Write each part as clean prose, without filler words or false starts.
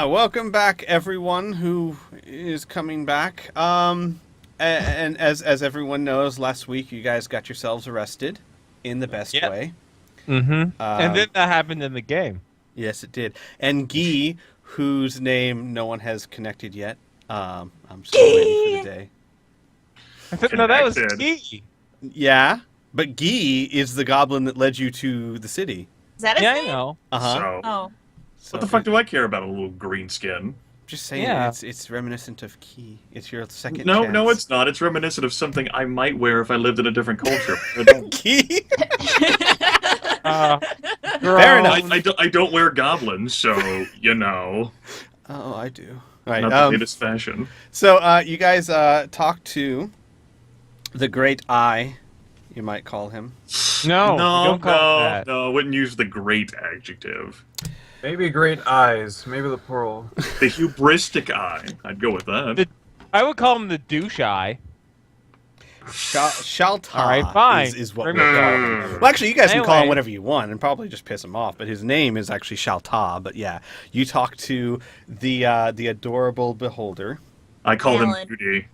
Welcome back, everyone who is coming back. And as everyone knows, last week you guys got yourselves arrested in the best way. Mm-hmm. And then that happened in the game. Yes, it did. And Guy, whose name no one has connected yet. I'm still waiting for the day. No, that was Guy. Yeah, but Guy is the goblin that led you to the city. Is that his name? I know. Oh. What the fuck do I care about a little green skin? Just saying, it's reminiscent of Key. It's your second No, chance. no, it's not. It's reminiscent of something I might wear if I lived in a different culture. Key? Fair enough. I don't wear goblins, so, you know. Oh, I do. All right, Not the latest fashion. So, you guys talked to the Great Eye, you might call him. No, don't call him that. No, I wouldn't use the great adjective. Maybe great eyes. Maybe the plural. The hubristic eye. I'd go with that. I would call him the douche eye. Shalta All right, fine. is what we're calling him. Well, actually, you guys can call him whatever you want and probably just piss him off, but his name is actually Shalta. But yeah, you talk to the adorable beholder. I call him Alan. Beauty.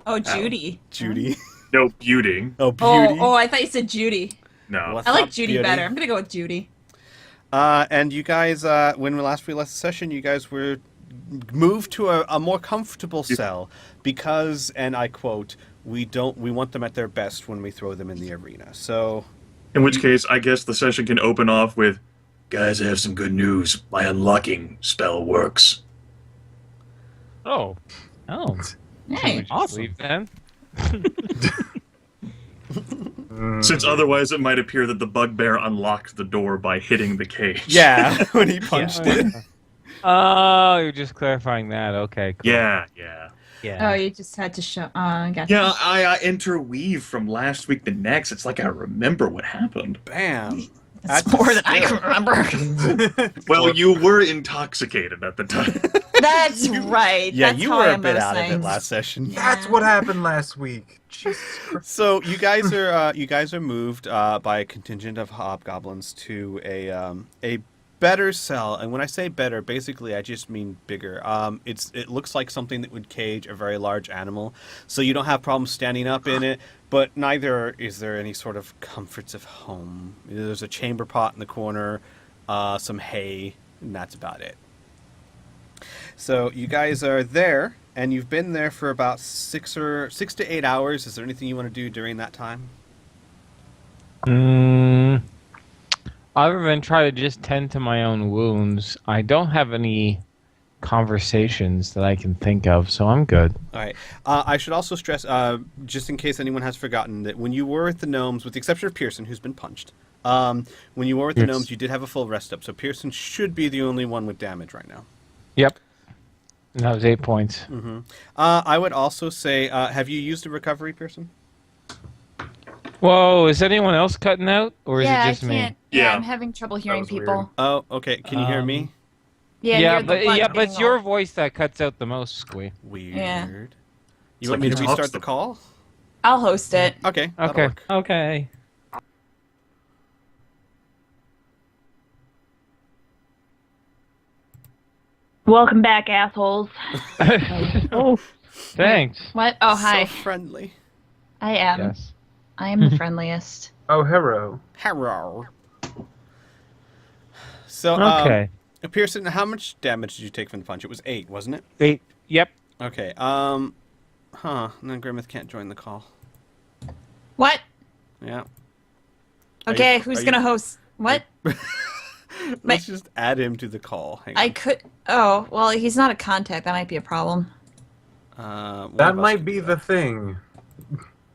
Oh, Judy. Judy. No, Beauty. Oh, Beauty. Oh, I thought you said Judy. No. What's I like up, Judy Beauty? better. I'm gonna go with Judy. And you guys, when we last the session, you guys were moved to a more comfortable cell because, and I quote, we want them at their best when we throw them in the arena. So, In which case, I guess the session can open off with, guys, I have some good news. My unlocking spell works. Oh. Hey. Awesome. Leave then. Since otherwise it might appear that the bugbear unlocked the door by hitting the cage. yeah, when he punched it. Oh, you're just clarifying that. Okay, cool. Yeah. Oh, you just had to show. Gotcha. Yeah, I interweave from last week to next. It's like I remember what happened. Bam. That's more than I can remember. Well, you were intoxicated at the time. That's right. Yeah, That's you how were I a am bit most out of it nights. last session. That's what happened last week. Jesus Christ. So you guys are moved by a contingent of hobgoblins to a better cell, and when I say better, basically I just mean bigger. It looks like something that would cage a very large animal, so you don't have problems standing up in it. But neither is there any sort of comforts of home. There's a chamber pot in the corner, some hay, and that's about it. So you guys are there, and you've been there for about 6 to 8 hours. Is there anything you want to do during that time? Other than try to just tend to my own wounds, I don't have any conversations that I can think of, so I'm good. All right. I should also stress, just in case anyone has forgotten, that when you were with the gnomes, with the exception of Pearson, who's been punched, when you were with the gnomes, you did have a full rest up, so Pearson should be the only one with damage right now. Yep. And that was 8 points. Mm-hmm. I would also say, have you used a recovery, Pearson? Whoa, is anyone else cutting out, or is Yeah, it just I me? can't. Yeah, I'm having trouble hearing was weird. people. Oh, okay. Can you hear me? Yeah, Yeah, you're the but one but it's being your all- voice that cuts out the most, Squee. Weird. Yeah. You It's want like me he to talks restart the to- call? I'll host it. Okay. that'll Okay. work. Okay. Welcome back, assholes. Oh, thanks. What? Oh, hi. So friendly. I am. Yes. I am the friendliest. Oh, hero. Hello. So, Okay. Pearson, how much damage did you take from the punch? It was 8, wasn't it? 8. Yep. Okay. And then Grimmith can't join the call. What? Yeah. Okay, you- who's are gonna you- host? What? Let's just add him to the call. Hang I on. could. Oh, well, he's not a contact. That might be a problem. One That of us might can be do the that. thing.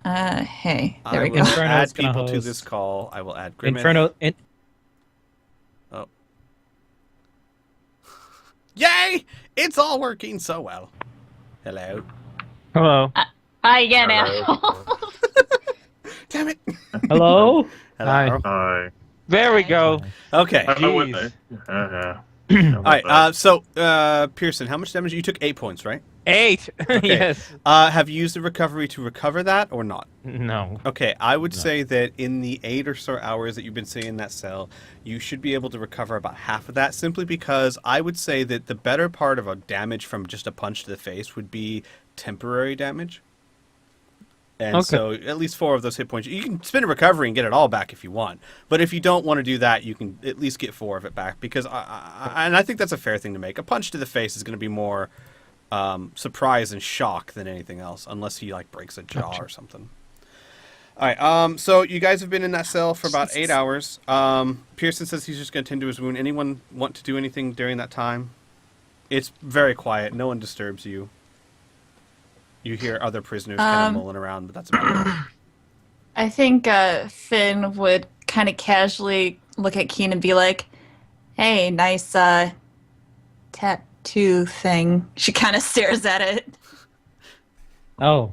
Hey, there I we will go. add Inferno's gonna people to host. this call. I will add Grimmith. Inferno. Oh. Yay! It's all working so well. Hello. Hello. Hi again, Hello. assholes. Damn it. Hello. Hello. Hi. There we go. Okay. I went Jeez. there. All right. So, Pearson, how much damage? You took 8 points, right? 8. Okay. Yes. Have you used the recovery to recover that or not? No. Okay, I would No. say that in the 8 or so hours that you've been sitting in that cell, you should be able to recover about half of that, simply because I would say that the better part of a damage from just a punch to the face would be temporary damage. And Okay. so at least 4 of those hit points, you can spend a recovery and get it all back if you want. But if you don't want to do that, you can at least get 4 of it back, because I think that's a fair thing to make. A punch to the face is going to be more surprise and shock than anything else, unless he like breaks a jaw or something. All right. So you guys have been in that cell for about 8 hours. Pearson says he's just going to tend to his wound. Anyone want to do anything during that time? It's very quiet. No one disturbs you. You hear other prisoners kind of mulling around, but that's about it. I think Finn would kind of casually look at Keen and be like, "Hey, nice tattoo thing." She kind of stares at it. Oh,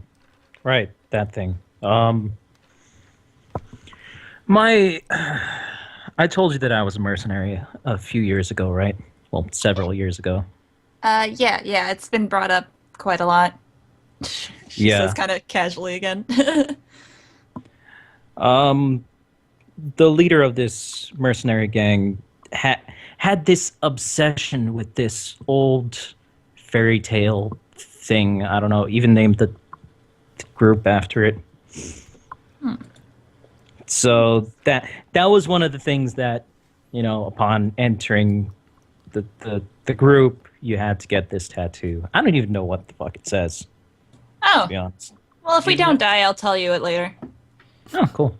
right, that thing. I told you that I was a mercenary a few years ago, right? Well, several years ago. Yeah, it's been brought up quite a lot. She Yeah. says kind of casually again. The leader of this mercenary gang had this obsession with this old fairy tale thing. I don't know, even named the group after it. So that was one of the things that, upon entering the group, you had to get this tattoo. I don't even know what the fuck it says, to be Oh, honest. well, if we don't die, I'll tell you it later. Oh, cool.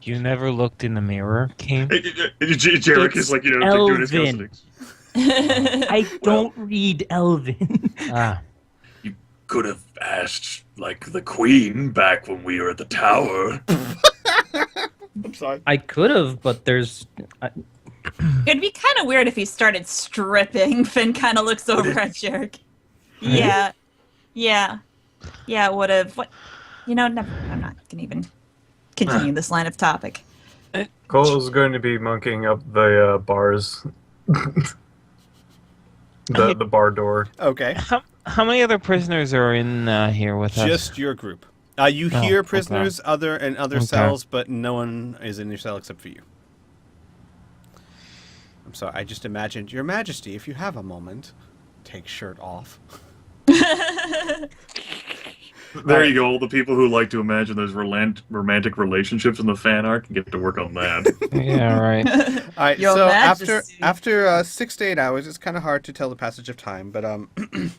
You never looked in the mirror, Keen? Jarek is It's like, doing his Elvin. cosmetics. I don't read Elvin. Ah. You could have asked, like, the queen back when we were at the tower. I'm sorry. I could have, but there's... It'd be kind of weird if he started stripping. Finn kind of looks over at Jarek. Yeah, it would have. What? Never. I'm not gonna even continue this line of topic. Cole's going to be monkeying up the bars. the bar door. Okay. How many other prisoners are in here with us? Just your group. You Oh, hear okay. prisoners in other Okay. cells, but no one is in your cell except for you. I'm sorry, I just imagined, Your Majesty, if you have a moment, take shirt off. There you go. All the people who like to imagine there's romantic relationships in the fan art can get to work on that. Yeah, right. All right, Your so Majesty. after 6 to 8 hours, it's kind of hard to tell the passage of time, but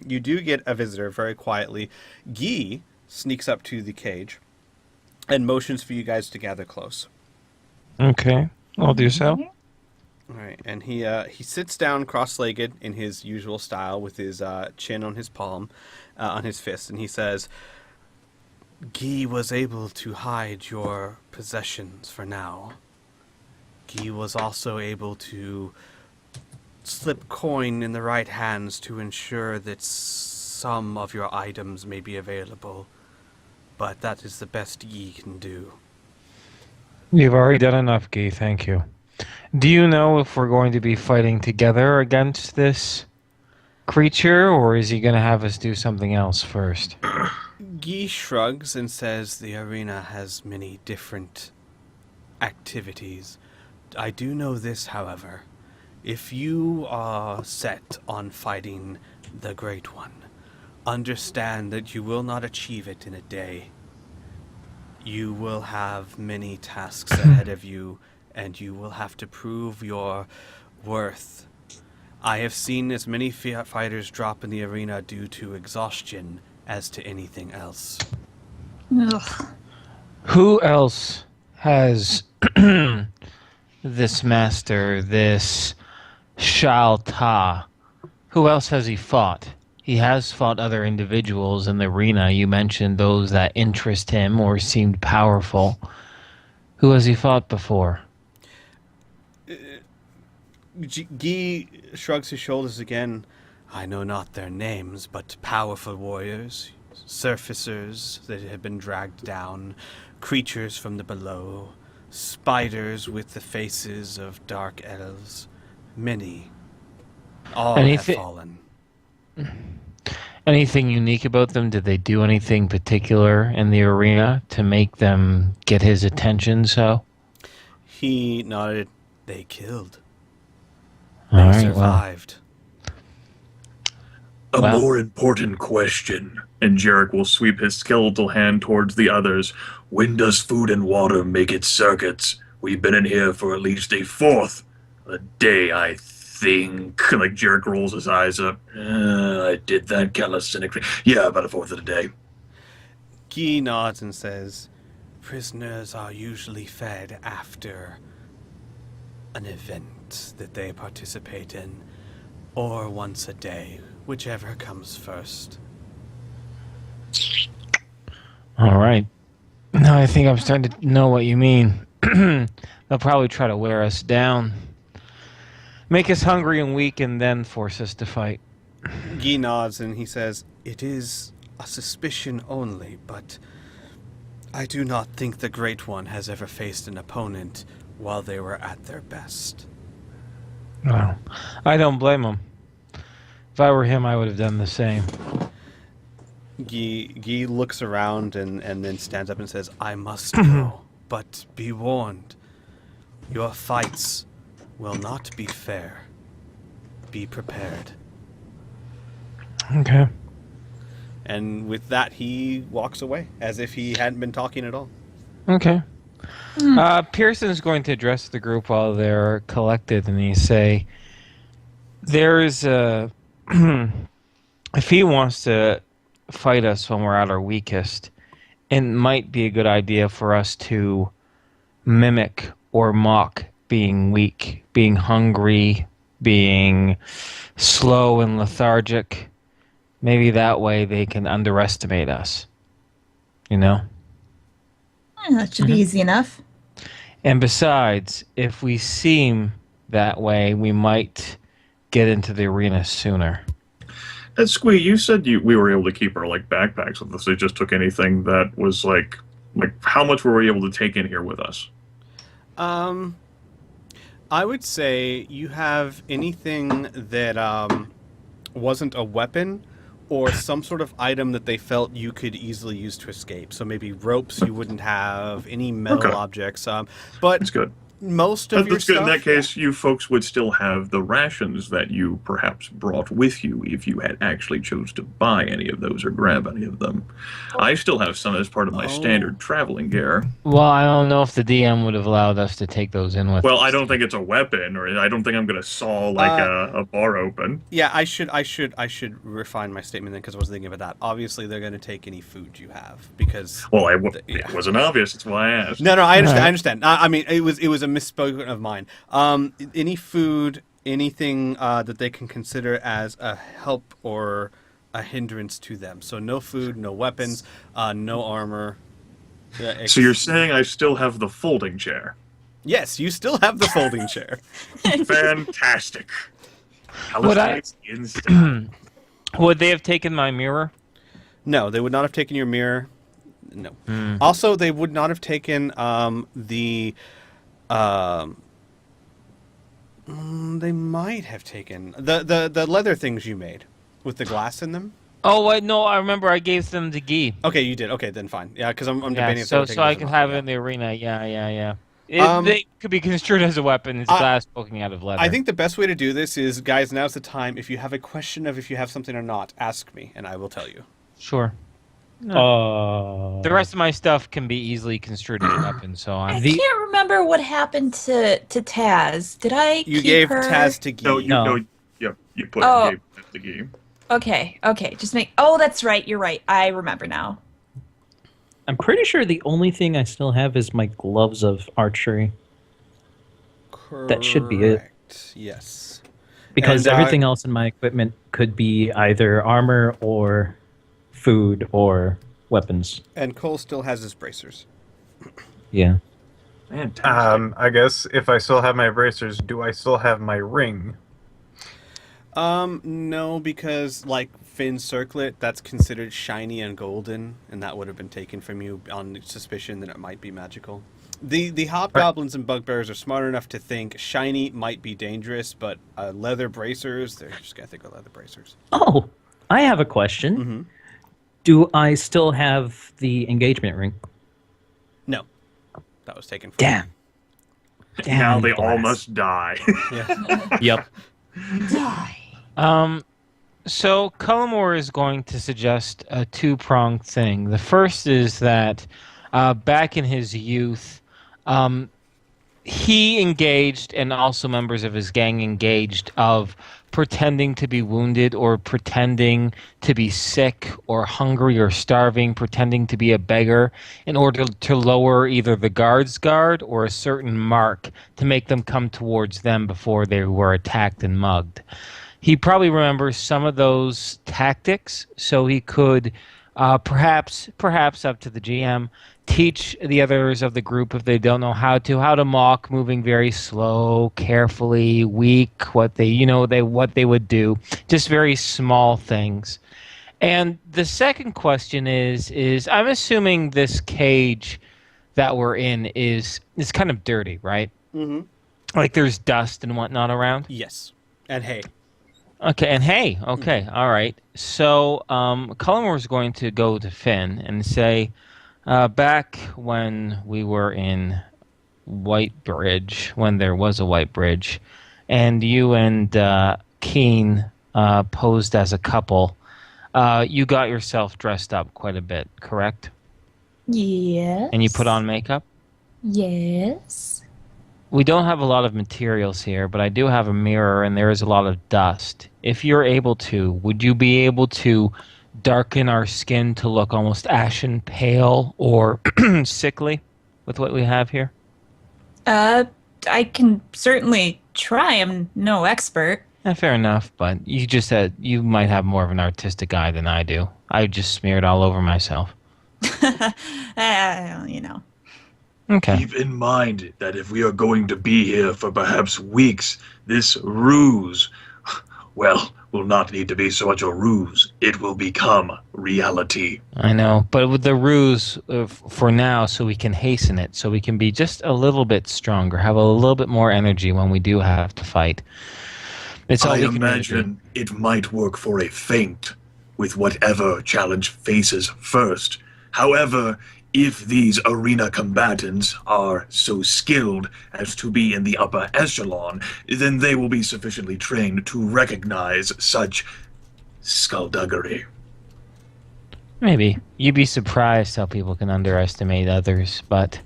you do get a visitor very quietly. Guy sneaks up to the cage and motions for you guys to gather close. Okay, I'll do so. All right, and he sits down cross-legged in his usual style with his chin on his palm, on his fist, and he says, "Guy was able to hide your possessions for now. Guy was also able to slip coin in the right hands to ensure that some of your items may be available, but that is the best Guy can do." You've already done enough, Guy, thank you. Do you know if we're going to be fighting together against this creature, or is he going to have us do something else first? Guy shrugs and says the arena has many different activities. I do know this, however. If you are set on fighting the Great One, understand that you will not achieve it in a day. You will have many tasks ahead of you, and you will have to prove your worth. I have seen as many fighters drop in the arena due to exhaustion as to anything else. Ugh. Who else has this master, this Shal Ta? Who else has he fought? He has fought other individuals in the arena. You mentioned those that interest him or seemed powerful. Who has he fought before? Guy shrugs his shoulders again. I know not their names, but powerful warriors, surfacers that have been dragged down, creatures from the below, spiders with the faces of dark elves. Many. All have Anything- fallen. Anything unique about them? Did they do anything particular in the arena to make them get his attention? So, He nodded. They killed. They all right. Well, survived. A Well- more important question. And Jarek will sweep his skeletal hand towards the others. When does food and water make its circuits? We've been in here for at least a fourth a day, I think. Like Jarek rolls his eyes up. I did that calisthenically. Yeah, about a fourth of the day. Guy nods and says, prisoners are usually fed after an event that they participate in, or once a day, whichever comes first. all right. No, I think I'm starting to know what you mean. They'll probably try to wear us down, make us hungry and weak, and then force us to fight. Guy nods and he says, it is a suspicion only, but I do not think the Great One has ever faced an opponent while they were at their best. Well, I don't blame him. If I were him, I would have done the same. Guy looks around and then stands up and says, I must go, but be warned. Your fights will not be fair. Be prepared. Okay. And with that, he walks away, as if he hadn't been talking at all. Okay. Pearson's going to address the group while they're collected, and he say, "There's a if he wants to fight us when we're at our weakest, it might be a good idea for us to mimic or mock being weak, being hungry, being slow and lethargic. Maybe that way they can underestimate us. You know?" That should be easy enough. And besides, if we seem that way, we might get into the arena sooner. And Squee, you said we were able to keep our backpacks with us. They just took anything that was like how much were we able to take in here with us? I would say you have anything that wasn't a weapon or some sort of item that they felt you could easily use to escape. So maybe ropes you wouldn't have, any metal Okay. objects. But That's good. most of your That's good. stuff... In that case, you folks would still have the rations that you perhaps brought with you if you had actually chose to buy any of those or grab any of them. I still have some as part of my standard traveling gear. Well, I don't know if the DM would have allowed us to take those in with Well, us. I don't think it's a weapon, or I don't think I'm going to saw a bar open. Yeah, I should refine my statement then, because I was thinking about that. Obviously, they're going to take any food you have, because... Well, yeah. it wasn't obvious. That's why I asked. No, I understand. Right. I understand. I mean, it was a misspoken of mine. Any food, anything that they can consider as a help or a hindrance to them. So no food, no weapons, no armor. So you're saying I still have the folding chair? Yes, you still have the folding chair. Fantastic. Would I- Calisthenics instant. Would they have taken my mirror? No, they would not have taken your mirror. No. Also, they would not have taken the. They might have taken the leather things you made with the glass in them. Oh, wait, no, I remember I gave them to Guy. Okay, you did. Okay, then fine. Yeah, because I'm Yeah, debating if they so were taking so I those or can not. have Yeah. it in the arena. Yeah. Um, They could be construed as a weapon. It's glass poking out of leather. I think the best way to do this is, guys, now's the time. If you have a question of if you have something or not, ask me, and I will tell you. Sure. The The rest of my stuff can be easily construed as a weapon, so I I'm... can't remember what happened to Taz. Did I You keep gave her? Taz to Guy. No, No. you put Oh. gave it to game. Okay. Just make. Oh, that's right. You're right. I remember now. I'm pretty sure the only thing I still have is my gloves of archery, That should be it. Correct. Yes. because And, everything else in my equipment could be either armor or food or weapons. And Cole still has his bracers. Yeah. Fantastic. I guess if I still have my bracers, do I still have my ring? No, because like Finn's circlet, that's considered shiny and golden, and that would have been taken from you on suspicion that it might be magical. The hobgoblins and bugbears are smart enough to think shiny might be dangerous, but leather bracers, they're just gonna think of leather bracers. Oh, I have a question. Mm-hmm. Do I still have the engagement ring? No, that was taken. From Damn. Now they all blast. must die. Yeah. Yep. Die. So Cullimore is going to suggest a two-pronged thing. The first is that back in his youth, he engaged, and also members of his gang engaged, of pretending to be wounded or pretending to be sick or hungry or starving, pretending to be a beggar in order to lower either the guard's guard or a certain mark to make them come towards them before they were attacked and mugged. He probably remembers some of those tactics, so he could perhaps up to the GM, teach the others of the group, if they don't know how to mock, moving very slow, carefully, weak, what they would do, just very small things. And the second question is I'm assuming this cage that we're in is kind of dirty, right? Mm-hmm. Like there's dust and whatnot around. Yes. And hey. Okay, and hey, okay, all right. So Cullimore's going to go to Finn and say, back when we were in White Bridge, when there was a White Bridge, and you and Keen posed as a couple, you got yourself dressed up quite a bit, correct? Yes. And you put on makeup? Yes. We don't have a lot of materials here, but I do have a mirror, and there is a lot of dust. If you're able to, would you be able to darken our skin to look almost ashen pale or sickly with what we have here? I can certainly try. I'm no expert. Fair enough, but you just said you might have more of an artistic eye than I do. I just smeared all over myself. You know. Okay. Keep in mind that if we are going to be here for perhaps weeks, this ruse, well, will not need to be so much a ruse. It will become reality. I know, but with the ruse for now, so we can hasten it, so we can be just a little bit stronger, have a little bit more energy when we do have to fight. It's all I we can really do. imagine it might work for a feint with whatever challenge faces first. However, if these arena combatants are so skilled as to be in the upper echelon, then they will be sufficiently trained to recognize such skullduggery. Maybe. You'd be surprised how people can underestimate others, but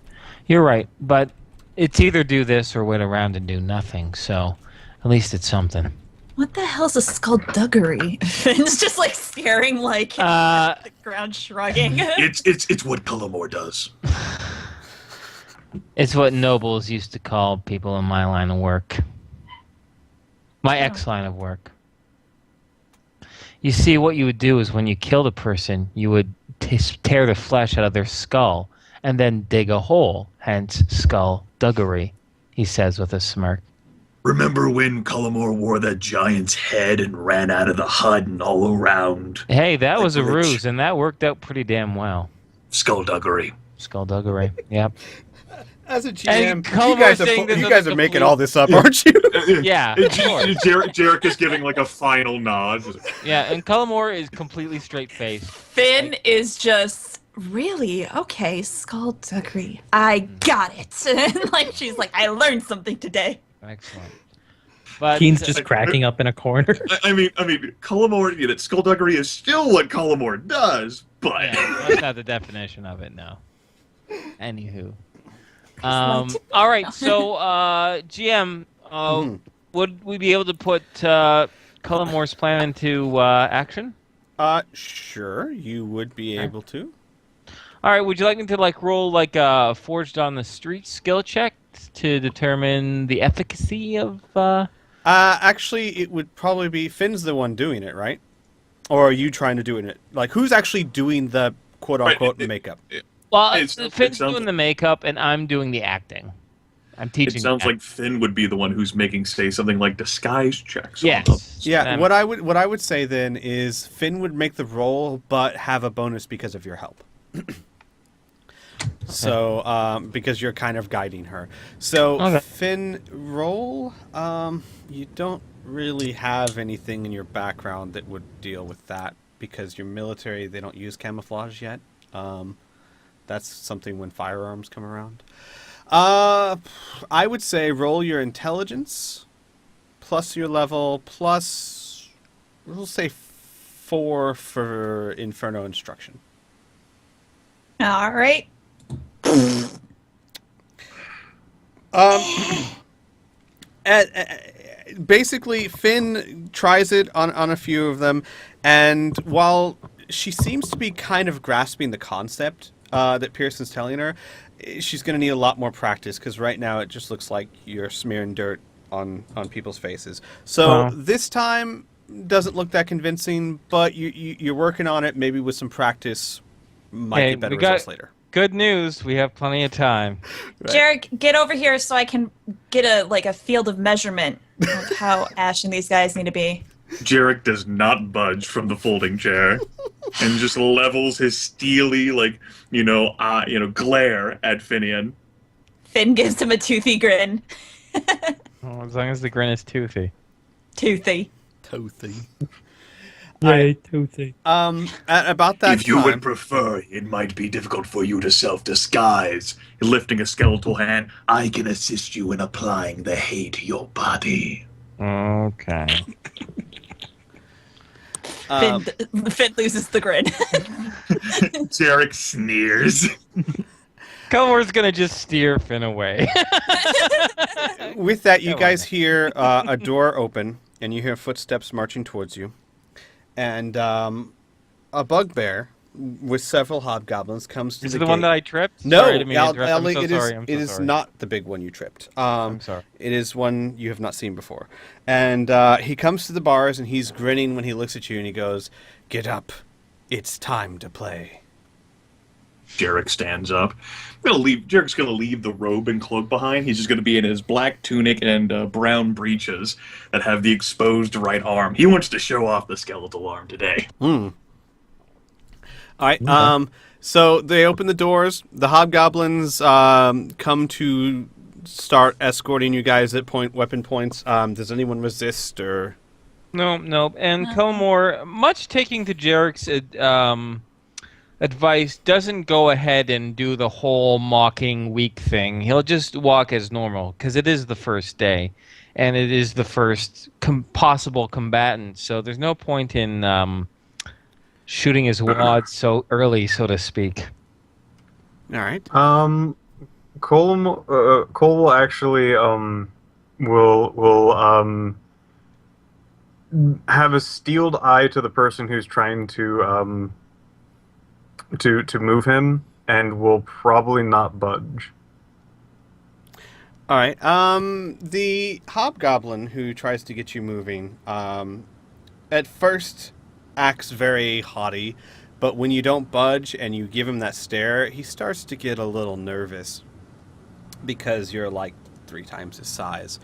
you're right. But it's either do this or wait around and do nothing, so at least it's something. What the hell's a skullduggery? Finn's just like staring, like at the ground, shrugging. It's what Cullimore does. It's what nobles used to call people in my line of work. My ex line of work. You see, what you would do is when you killed a person, you would tear the flesh out of their skull and then dig a hole, hence skullduggery, he says with a smirk. Remember when Cullimore wore that giant's head and ran out of the hut and all around? Hey, that was a Rich. ruse, and that worked out pretty damn well. Skullduggery. Skullduggery, yep. As a GM, And you Cullimore guys saying this you is guys a are making complete- all this up, aren't you? Yeah, of course. Jarek is giving like a final nod. Yeah, and Cullimore is completely straight-faced. Finn is just really okay. Skullduggery. I got it. And like she's like, I learned something today. Excellent. But Keen's just cracking up in a corner. I mean, Cullimore, skullduggery is still what Cullimore does, but yeah, that's not the definition of it, no. Anywho. All right, so GM, would we be able to put Cullimore's plan into action? Sure, you would be able to. All right, would you like me to roll a forged on the street skill check to determine the efficacy of? Actually, it would probably be Finn's the one doing it, right? Or are you trying to do it? Like, who's actually doing the quote-unquote makeup? Well, It Finn's sounds- doing the makeup, and I'm doing the acting. I'm teaching. it sounds the like Finn would be the one who's making, say, something like disguise checks. yes. Yeah, And what I would say then is Finn would make the roll, but have a bonus because of your help. So, because you're kind of guiding her. So, Okay. Finn, roll. You don't really have anything in your background that would deal with that because you're military. They don't use camouflage yet. That's something when firearms come around. I would say roll your intelligence plus your level plus, we'll say 4 for Inferno Instruction. All right. Basically, Finn tries it on a few of them, and while she seems to be kind of grasping the concept that Pearson's telling her, she's going to need a lot more practice because right now it just looks like you're smearing dirt on people's faces. So Wow. this time doesn't look that convincing, but you're working on it. Maybe with some practice, might Hey, get better we got- results later. Good news. We have plenty of time. Right. Jarek, get over here so I can get a field of measurement of how ashen these guys need to be. Jarek does not budge from the folding chair and just levels his steely, glare at Finian. Finn gives him a toothy grin. Well, as long as the grin is toothy. Toothy. Toothy. Yay, toothy. At about that If you time, would prefer, it might be difficult for you to self-disguise. Lifting a skeletal hand, I can assist you in applying the hate to your body. Okay. Finn loses the grin. Jarek sneers. Culmore's gonna just steer Finn away. with that, you Go guys on. hear a door open, and you hear footsteps marching towards you. And a bugbear with several hobgoblins comes to Is the it the gate. one that I tripped? No, Sorry to me interrupt. I'm Ellie, so it is. sorry. I'm so It is sorry. not the big one you tripped. I'm sorry. It is one you have not seen before. And he comes to the bars, and he's grinning when he looks at you, and he goes, "Get up, it's time to play." Jarek stands up. Jarek's gonna leave the robe and cloak behind. He's just gonna be in his black tunic and brown breeches that have the exposed right arm. He wants to show off the skeletal arm today. All right. So they open the doors. The hobgoblins come to start escorting you guys at weapon points. Does anyone resist or? No. And Culmore, much taking to Jarek's advice, doesn't go ahead and do the whole mocking weak thing. He'll just walk as normal because it is the first day, and it is the first possible combatant. So there's no point in shooting his wad so early, so to speak. All right. Cole will actually will have a steeled eye to the person who's trying to move him, and will probably not budge. All right. The hobgoblin who tries to get you moving, at first acts very haughty, but when you don't budge and you give him that stare, he starts to get a little nervous because you're like 3 times his size.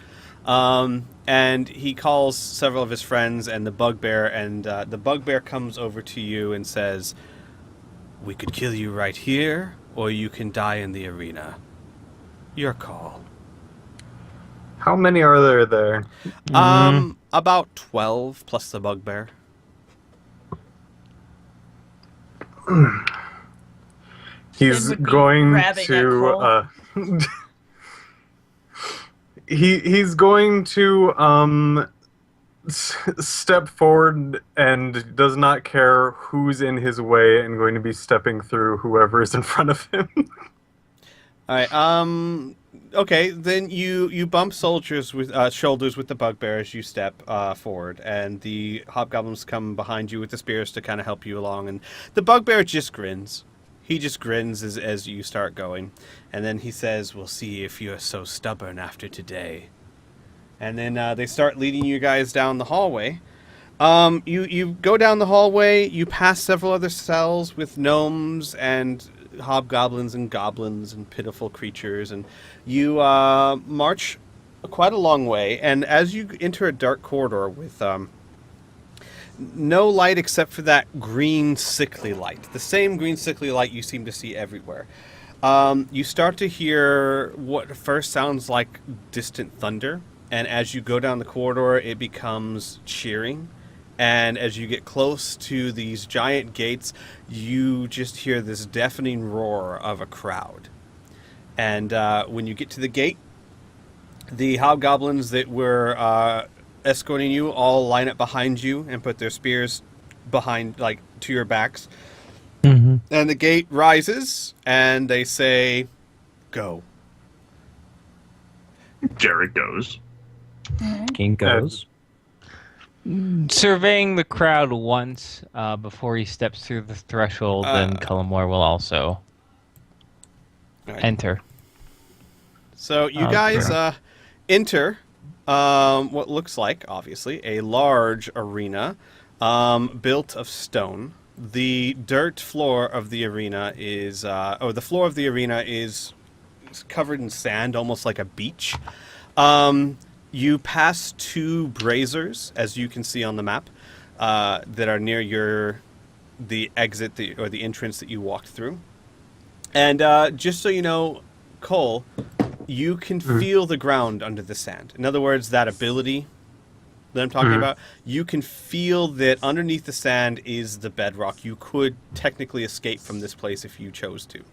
And he calls several of his friends and the bugbear, and the bugbear comes over to you and says, "We could kill you right here, or you can die in the arena. Your call." How many are there? About 12 plus the bugbear. He's would be going grabbing to he's going to step forward and does not care who's in his way, and going to be stepping through whoever is in front of him. All right. Okay, then you bump soldiers with shoulders with the bugbear as you step forward, and the hobgoblins come behind you with the spears to kind of help you along, and the bugbear just grins. He just grins as you start going, and then he says, "We'll see if you're so stubborn after today." And then they start leading you guys down the hallway. You go down the hallway, you pass several other cells with gnomes and hobgoblins and goblins and pitiful creatures, and you march quite a long way, and as you enter a dark corridor with no light except for that green sickly light, the same green sickly light you seem to see everywhere, You start to hear what first sounds like distant thunder, and as you go down the corridor, it becomes cheering. And as you get close to these giant gates, you just hear this deafening roar of a crowd. And when you get to the gate, the hobgoblins that were escorting you all line up behind you and put their spears behind, like, to your backs. Mm-hmm. And the gate rises, and they say, "Go." Jarek goes. King goes. Surveying the crowd once before he steps through the threshold, then Cullimore will also Right. enter. So you Okay. guys enter what looks like, obviously, a large arena built of stone. The dirt floor of the arena is, the floor of the arena is covered in sand, almost like a beach. You pass 2 braziers, as you can see on the map, that are near the exit or the entrance that you walked through. And just so you know, Cole, you can feel the ground under the sand. In other words, that ability that I'm talking about, you can feel that underneath the sand is the bedrock. You could technically escape from this place if you chose to.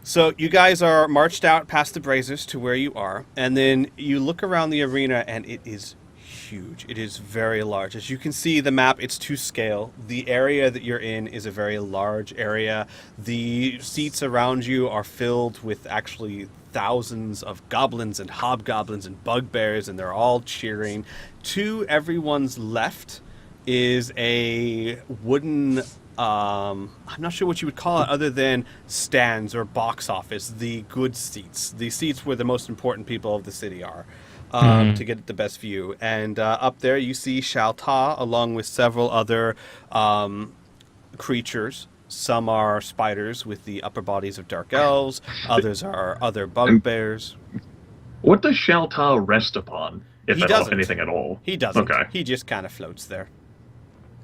So you guys are marched out past the braziers to where you are, and then you look around the arena, and it is huge. It is very large. As you can see, the map, it's to scale. The area that you're in is a very large area. The seats around you are filled with actually thousands of goblins and hobgoblins and bugbears, and they're all cheering. To everyone's left is a wooden... I'm not sure what you would call it other than stands or box office, the good seats, the seats where the most important people of the city are, to get the best view. And up there you see Shalta along with several other creatures. Some are spiders with the upper bodies of dark elves, others are other bugbears. What does Shalta rest upon, if He at all, doesn't. anything at all? He doesn't. Okay. He just kind of floats there.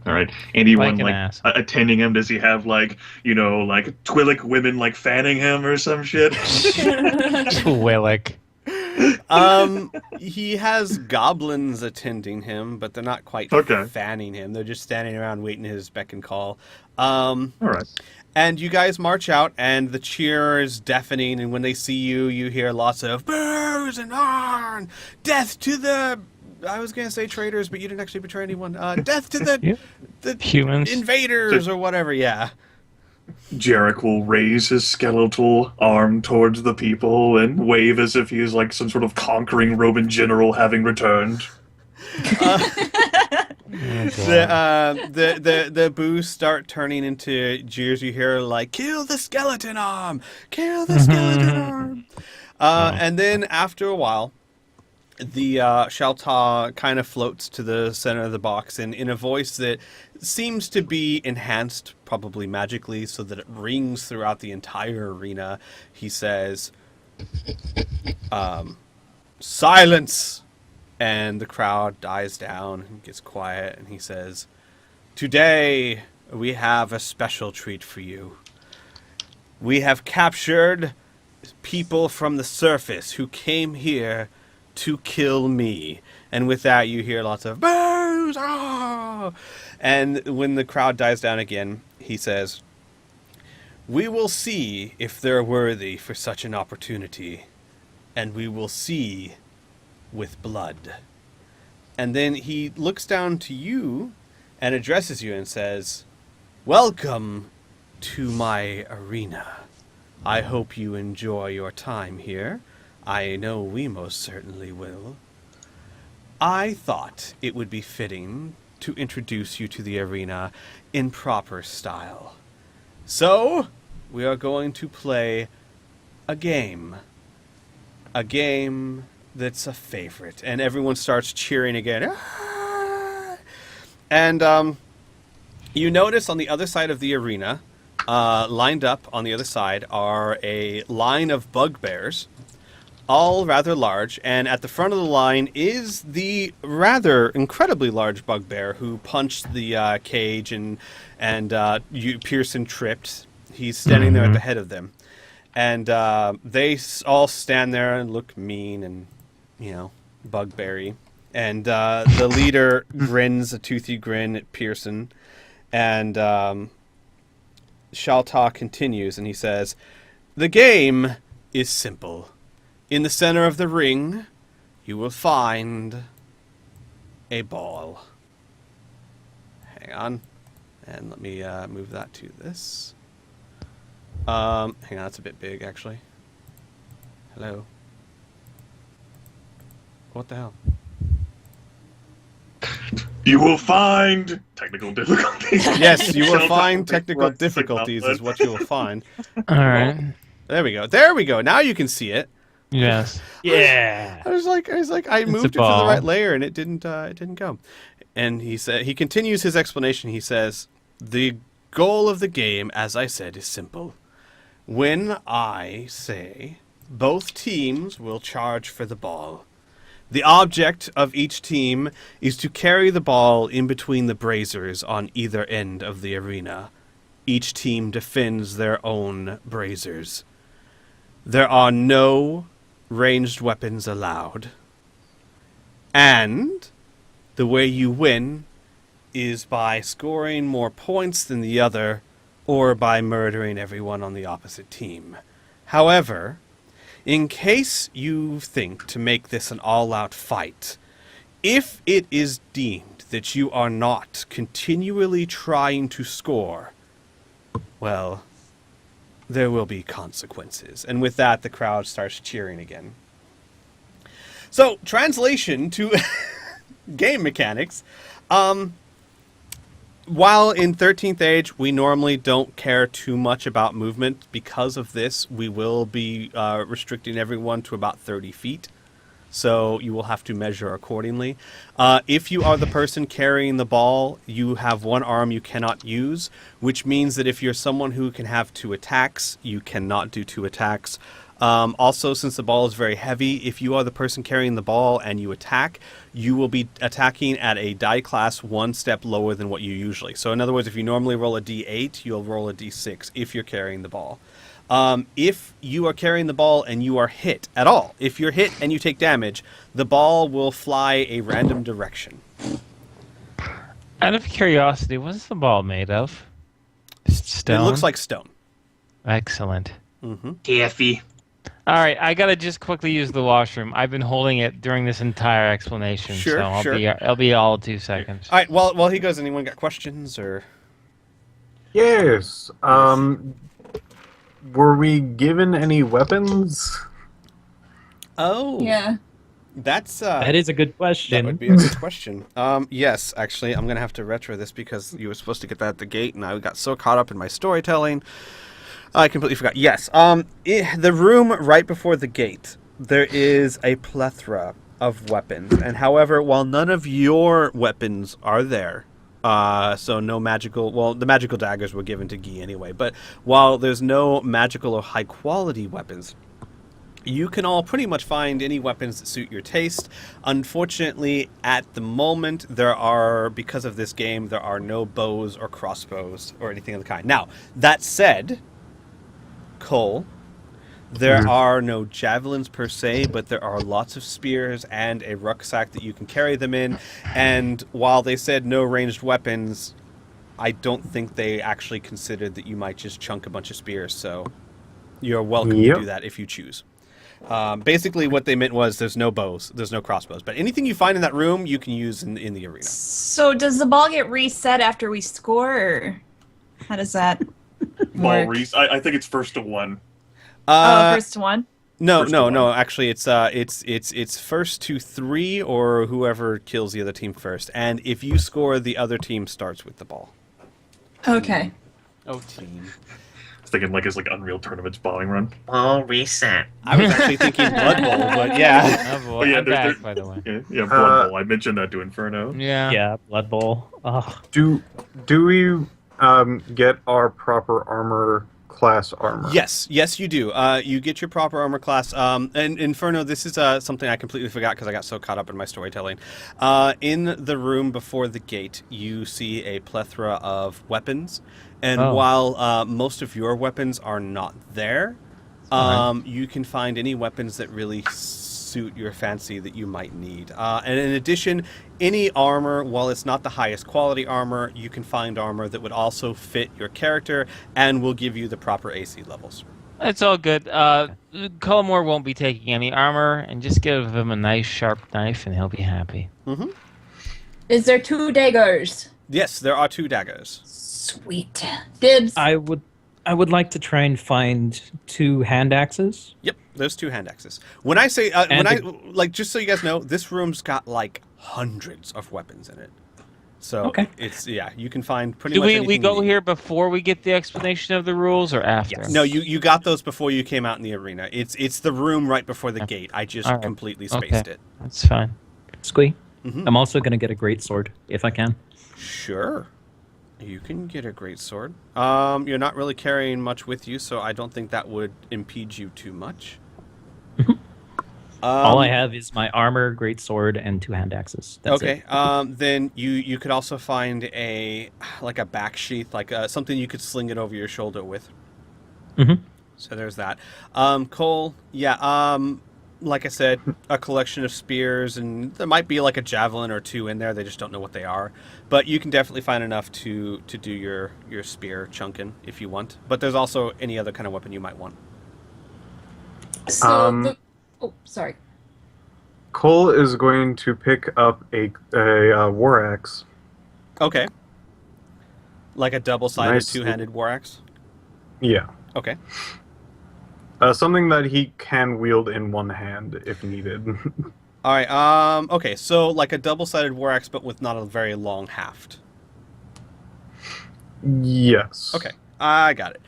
All right. Anyone Like an like ass. attending him? Does he have like Twi'lek women like fanning him or some shit? Willick. He has goblins attending him, but they're not quite Okay. fanning him. They're just standing around waiting his beck and call. All right. And you guys march out, and the cheer is deafening. And when they see you, you hear lots of boos and arn, death to the. I was gonna say traitors, but you didn't actually betray anyone. Death to the the Humans. invaders or whatever. Yeah. Jarek will raise his skeletal arm towards the people and wave as if he is like some sort of conquering Roman general having returned. The boos start turning into jeers. You hear like, "Kill the skeleton arm! Kill the skeleton arm!" And then after a while, the Shalta kind of floats to the center of the box, and in a voice that seems to be enhanced, probably magically, so that it rings throughout the entire arena, he says, "Silence!" And the crowd dies down and gets quiet, and he says, "Today we have a special treat for you. We have captured people from the surface who came here to kill me." And with that, you hear lots of boos, ah! And when the crowd dies down again, he says, "We will see if they're worthy for such an opportunity, and we will see with blood." And then he looks down to you and addresses you and says, "Welcome to my arena. I hope you enjoy your time here. I know we most certainly will. I thought it would be fitting to introduce you to the arena in proper style. So, we are going to play a game. A game that's a favorite." And everyone starts cheering again. "Ah!" And you notice on the other side of the arena, lined up on the other side, are a line of bugbears, all rather large, and at the front of the line is the rather incredibly large bugbear who punched the cage and Pearson tripped. He's standing there at the head of them. And they all stand there and look mean and, bugberry. And the leader grins a toothy grin at Pearson. And Shalta continues, and he says, "The game is simple. In the center of the ring, you will find a ball." Hang on. And let me move that to this. Hang on, that's a bit big, actually. Hello. What the hell? You will find technical difficulties. Yes, you will Shall find not technical run difficulties signal. is what you will find. All right. There we go. There we go. Now you can see it. Yes. Yeah. I was like, I moved it to the ball. right layer and it didn't go. And he continues his explanation. He says, "The goal of the game, as I said, is simple. When I say both teams will charge for the ball, the object of each team is to carry the ball in between the braziers on either end of the arena. Each team defends their own braziers. There are no ranged weapons allowed. And the way you win is by scoring more points than the other or by murdering everyone on the opposite team. However, in case you think to make this an all-out fight, if it is deemed that you are not continually trying to score, well, there will be consequences." And with that, the crowd starts cheering again. So, translation to game mechanics. While in 13th Age, we normally don't care too much about movement, because of this, we will be restricting everyone to about 30 feet. So you will have to measure accordingly. If you are the person carrying the ball, you have one arm you cannot use, which means that if you're someone who can have 2 attacks, you cannot do 2 attacks. Also, since the ball is very heavy, if you are the person carrying the ball and you attack, you will be attacking at a die class 1 step lower than what you usually. So in other words, if you normally roll a d8, you'll roll a d6 if you're carrying the ball. If you are carrying the ball and you are hit at all, if you're hit and you take damage, the ball will fly a random direction. Out of curiosity, what's the ball made of? Stone? It looks like stone. Excellent. Taffy. All right, I gotta just quickly use the washroom. I've been holding it during this entire explanation, Sure, so sure. I'll be all 2 seconds. All right, while he goes, anyone got questions or? Yes. Were we given any weapons? Oh, Yeah. that's That is a good that question. would be a good question. Yes, actually, I'm gonna have to retro this because you were supposed to get that at the gate, and I got so caught up in my storytelling, I completely forgot. Yes, the room right before the gate, there is a plethora of weapons, and however, while none of your weapons are there, so no magical, well, the magical daggers were given to Guy anyway, but while there's no magical or high quality weapons, you can all pretty much find any weapons that suit your taste. Unfortunately, at the moment, because of this game, there are no bows or crossbows or anything of the kind. Now, that said, Cole, there are no javelins per se, but there are lots of spears and a rucksack that you can carry them in. And while they said no ranged weapons, I don't think they actually considered that you might just chunk a bunch of spears. So you're welcome to do that if you choose. Basically, what they meant was there's no bows, there's no crossbows, but anything you find in that room, you can use in the arena. So does the ball get reset after we score, or how does that Ball work? I think it's first to 1. First one? No, First to no. one. Actually, it's first to 3 or whoever kills the other team first, and if you score, the other team starts with the ball. Okay. Oh, team. I was thinking it's like Unreal Tournament's bowling run. Ball reset. I was actually thinking Blood Bowl, but yeah. Oh boy, Oh, yeah, I'm there- back, by the way. Yeah, Blood Bowl. I mentioned that to Inferno. Yeah. Yeah, Blood Bowl. Oh, Do we get our proper armor class armor? Yes, you do. You get your proper armor class. And Inferno, this is something I completely forgot because I got so caught up in my storytelling. In the room before the gate, you see a plethora of weapons. And Oh. while most of your weapons are not there, Alright. you can find any weapons that really suit your fancy that you might need. And in addition, any armor, while it's not the highest quality armor, you can find armor that would also fit your character and will give you the proper AC levels. It's all good. Cullimore won't be taking any armor, and just give him a nice sharp knife, and he'll be happy. Mm-hmm. Is there 2 daggers? Yes, there are 2 daggers. Sweet. Dibs. I would like to try and find 2 hand axes. Yep, there's 2 hand axes. When I say, just so you guys know, this room's got like hundreds of weapons in it. So Okay. it's you can find pretty Do much we anything go you need. here before we get the explanation of the rules, or after? Yes. No, you got those before you came out in the arena. It's the room right before the gate. I just All right. completely Okay. spaced it. That's fine. Squee. Mhm. I'm also going to get a great sword if I can. Sure. You can get a great sword. You're not really carrying much with you, so I don't think that would impede you too much. All I have is my armor, great sword, and 2 hand axes. That's Okay. it. Then you could also find a back sheath, something you could sling it over your shoulder with. Mhm. So there's that. Cole, like I said, a collection of spears, and there might be like a javelin or 2 in there. They just don't know what they are. But you can definitely find enough to do your spear chunking if you want. But there's also any other kind of weapon you might want. So sorry. Cole is going to pick up a war axe. Okay. Like a double-sided, Nice. 2-handed war axe? Yeah. Okay. Something that he can wield in one hand if needed. All right. Okay. So like a double-sided war axe, but with not a very long haft. Yes. Okay. I got it.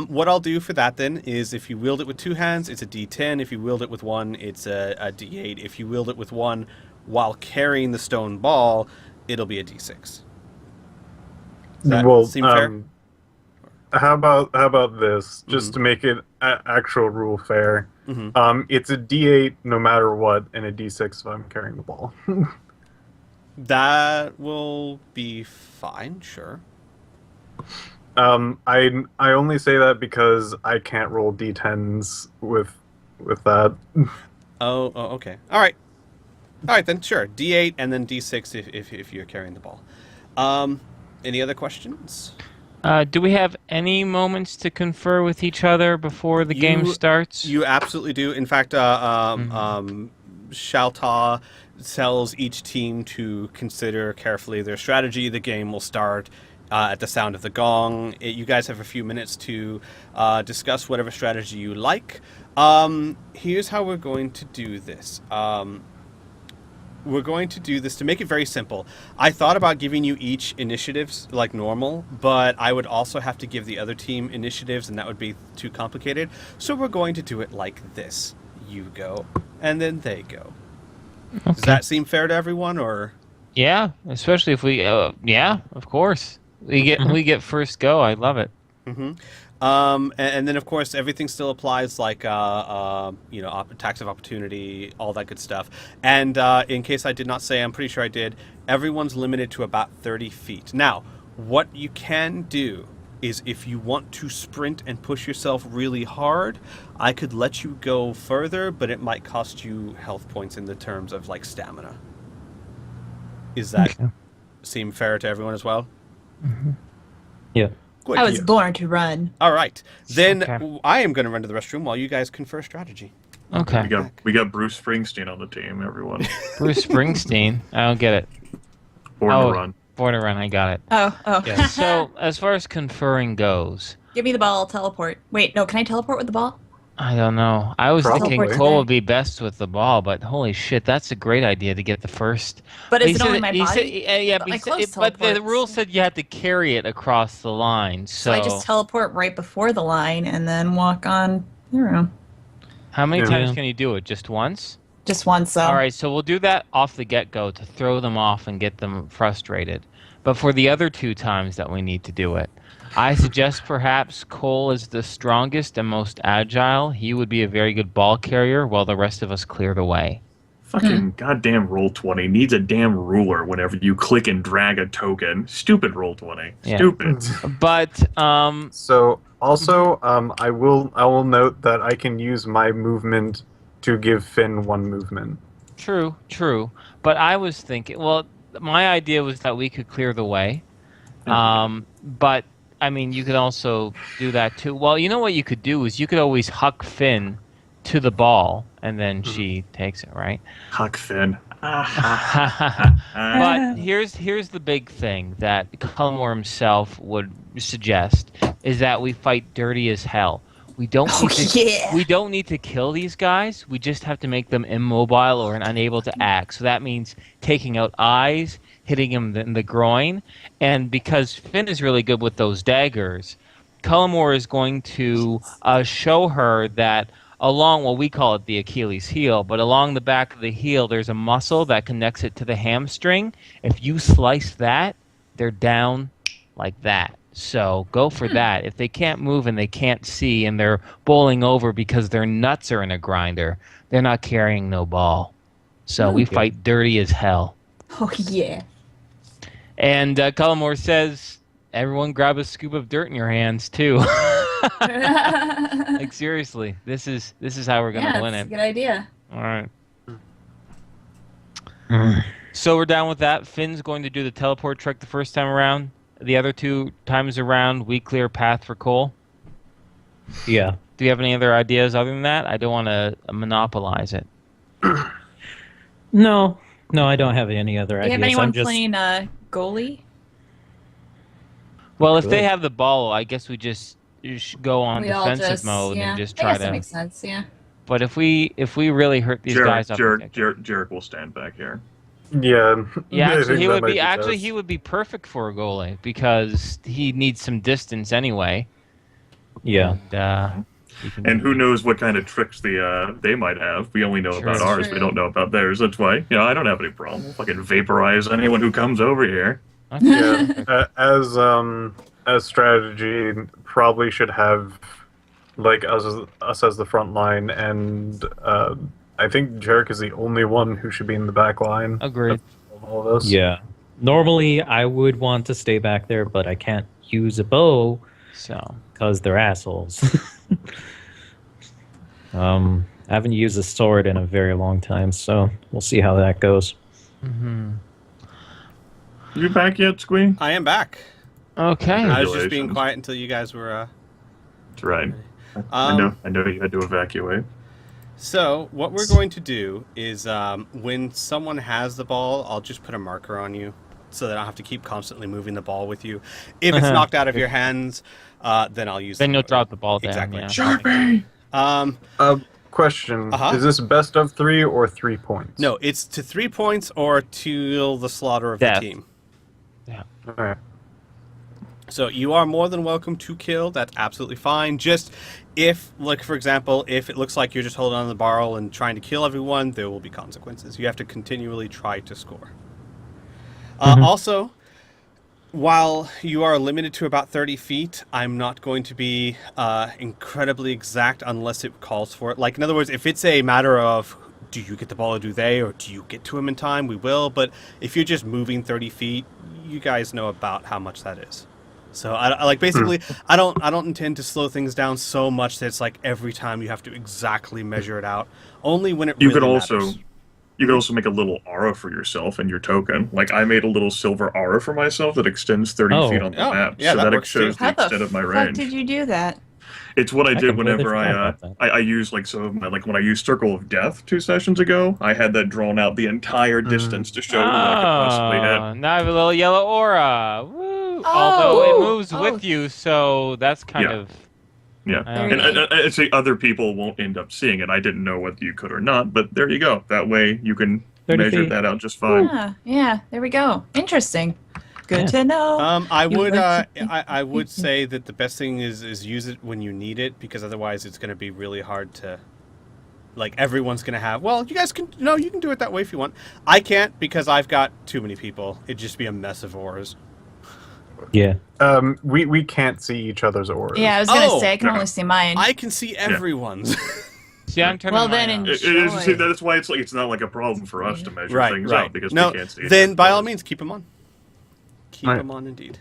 What I'll do for that then is if you wield it with 2 hands, it's a D10. If you wield it with 1, it's a D8. If you wield it with 1 while carrying the stone ball, it'll be a D6. Does that seem fair? How about this? Just to make it actual rule fair. Mhm. It's a D8 no matter what, and a D6 if I'm carrying the ball. That will be fine, sure. I only say that because I can't roll D10s with that. Oh, okay. All right then, sure. D8 and then D6 if you're carrying the ball. Any other questions? Do we have any moments to confer with each other before the game starts? You absolutely do. In fact, Shalta tells each team to consider carefully their strategy. The game will start at the sound of the gong. You guys have a few minutes to discuss whatever strategy you like. Here's how we're going to do this. We're going to do this to make it very simple. I thought about giving you each initiatives like normal, but I would also have to give the other team initiatives, and that would be too complicated. So we're going to do it like this. You go, and then they go. Okay. Does that seem fair to everyone, or? Yeah, especially if we. Yeah, of course. We get first go. I love it. Mm-hmm. And then, of course, everything still applies, like, tax of opportunity, all that good stuff. And in case I did not say, I'm pretty sure I did, everyone's limited to about 30 feet. Now, what you can do is if you want to sprint and push yourself really hard, I could let you go further, but it might cost you health points in the terms of, like, stamina. Is that seem fair to everyone as well? Mm-hmm. Yeah. Good. I was born to run. All right. Then Okay. I am going to run to the restroom while you guys confer strategy. Okay. We got Bruce Springsteen on the team, everyone. Bruce Springsteen. I don't get it. Born to run. Born to run. I got it. Oh. Yeah. So as far as conferring goes, Give me the ball, I'll teleport. Wait, no, can I teleport with the ball? I don't know. I was thinking Probably. Cole would be best with the ball, but holy shit, that's a great idea to get the first. But He is it said- only my he body? said- yeah, But but, my he said- clothes but the teleports. rule said you had to carry it across the line. So, So I just teleport right before the line and then walk on. I don't know. how many Yeah. times can you do it? Just once? Just once, so. All right, so we'll do that off the get-go to throw them off and get them frustrated. But for the other 2 times that we need to do it, I suggest perhaps Cole is the strongest and most agile. He would be a very good ball carrier while the rest of us clear the way. Fucking goddamn Roll20 needs a damn ruler whenever you click and drag a token. Stupid Roll20. Yeah. Stupid. But So also, I will note that I can use my movement to give Finn 1 movement. True. But I was thinking, well, my idea was that we could clear the way. But I mean, you could also do that too. Well, you know what you could do is you could always huck Finn to the ball, and then she takes it, right? Huck Finn. But here's the big thing that Cullimore himself would suggest is that we fight dirty as hell. We don't need to kill these guys. We just have to make them immobile or unable to act. So that means taking out eyes, hitting him in the groin, and because Finn is really good with those daggers, Cullimore is going to show her that along, well, we call it the Achilles heel, but along the back of the heel, there's a muscle that connects it to the hamstring. If you slice that, they're down like that. So go for that. If they can't move and they can't see and they're bowling over because their nuts are in a grinder, they're not carrying no ball. So we fight dirty as hell. Oh, yeah. And Cullimore says, everyone grab a scoop of dirt in your hands, too. Like, seriously, this is how we're going to win it. Good idea. All right. So we're down with that. Finn's going to do the teleport trick the first time around. The other 2 times around, we clear path for Cole. Yeah. Do you have any other ideas other than that? I don't want to monopolize it. No, I don't have any other Do you ideas. have anyone I'm just... playing goalie? Well, if Good. they have the ball, I guess we just go on We all defensive mode and just try I guess that to. makes sense, yeah. But if we really hurt these guys up, Jarek will stand back here. Yeah. yeah, I actually, think he that would might be best. he would be perfect for a goalie because he needs some distance anyway. Yeah. And, he can- And who knows what kind of tricks they might have. We only know Sure. about ours. True. We don't know about theirs. That's why, I don't have any problem. We'll fucking vaporize anyone who comes over here. Yeah. As strategy, probably should have like us as the front line, and I think Jarek is the only one who should be in the back line. Agreed. Of all of us. Yeah. Normally, I would want to stay back there, but I can't use a bow So because they're assholes. I haven't used a sword in a very long time, so we'll see how that goes. You back yet, Squee? I am back. okay. I was just being Congratulations. quiet until you guys were. That's right. I know you had to evacuate. So what we're going to do is when someone has the ball, I'll just put a marker on you so that I don't have to keep constantly moving the ball with you. If it's knocked out of your hands, then I'll use. Then the you'll marker. drop the ball down. Exactly. Yeah. Sharpie! Question: Uh-huh. Is this best of 3 or 3 points? No, it's to 3 points or till the slaughter of Death. the team. All right. So you are more than welcome to kill. That's absolutely fine. Just if, like for example, if it looks like you're just holding on to the barrel and trying to kill everyone, there will be consequences. You have to continually try to score. Also, while you are limited to about 30 feet, I'm not going to be incredibly exact unless it calls for it. Like, in other words, if it's a matter of do you get the ball or do they, or do you get to him in time, we will. But if you're just moving 30 feet, you guys know about how much that is. So I like basically I don't intend to slow things down so much that it's like every time you have to exactly measure it out. Only when it You really could also matters. make a little aura for yourself and your token. Like I made a little silver aura for myself that extends 30 Oh. feet on the Oh, map, yeah, so that that works too. shows the How the extent of my fuck range. did you do that? It's what I did completely whenever forgot about that. I used when I used Circle of Death 2 sessions ago. I had that drawn out the entire distance to show who I could possibly hit. Now I have a little yellow aura. Woo! Oh. Although it moves Oh. with you, so that's kind Yeah. of. Yeah, There and you go. I'd say other people won't end up seeing it. I didn't know whether you could or not, but there you go. That way you can 30 measure feet. that out just fine. Yeah, there we go. Interesting. Good Yeah. to know. I You would like I would say that the best thing is use it when you need it, because otherwise it's going to be really hard to, like, everyone's going to have, well, you guys can, you can do it that way if you want. I can't because I've got too many people. It'd just be a mess of auras. Yeah. We can't see each other's auras. Yeah, I was gonna Oh, say I can no. only see mine. I can see everyone's. See, I'm turning Well, mine then on. enjoy. That's why it's not like a problem for us to measure right, things right. out because No, we can't see it. then by all means, keep them on. Keep Right. them on, indeed.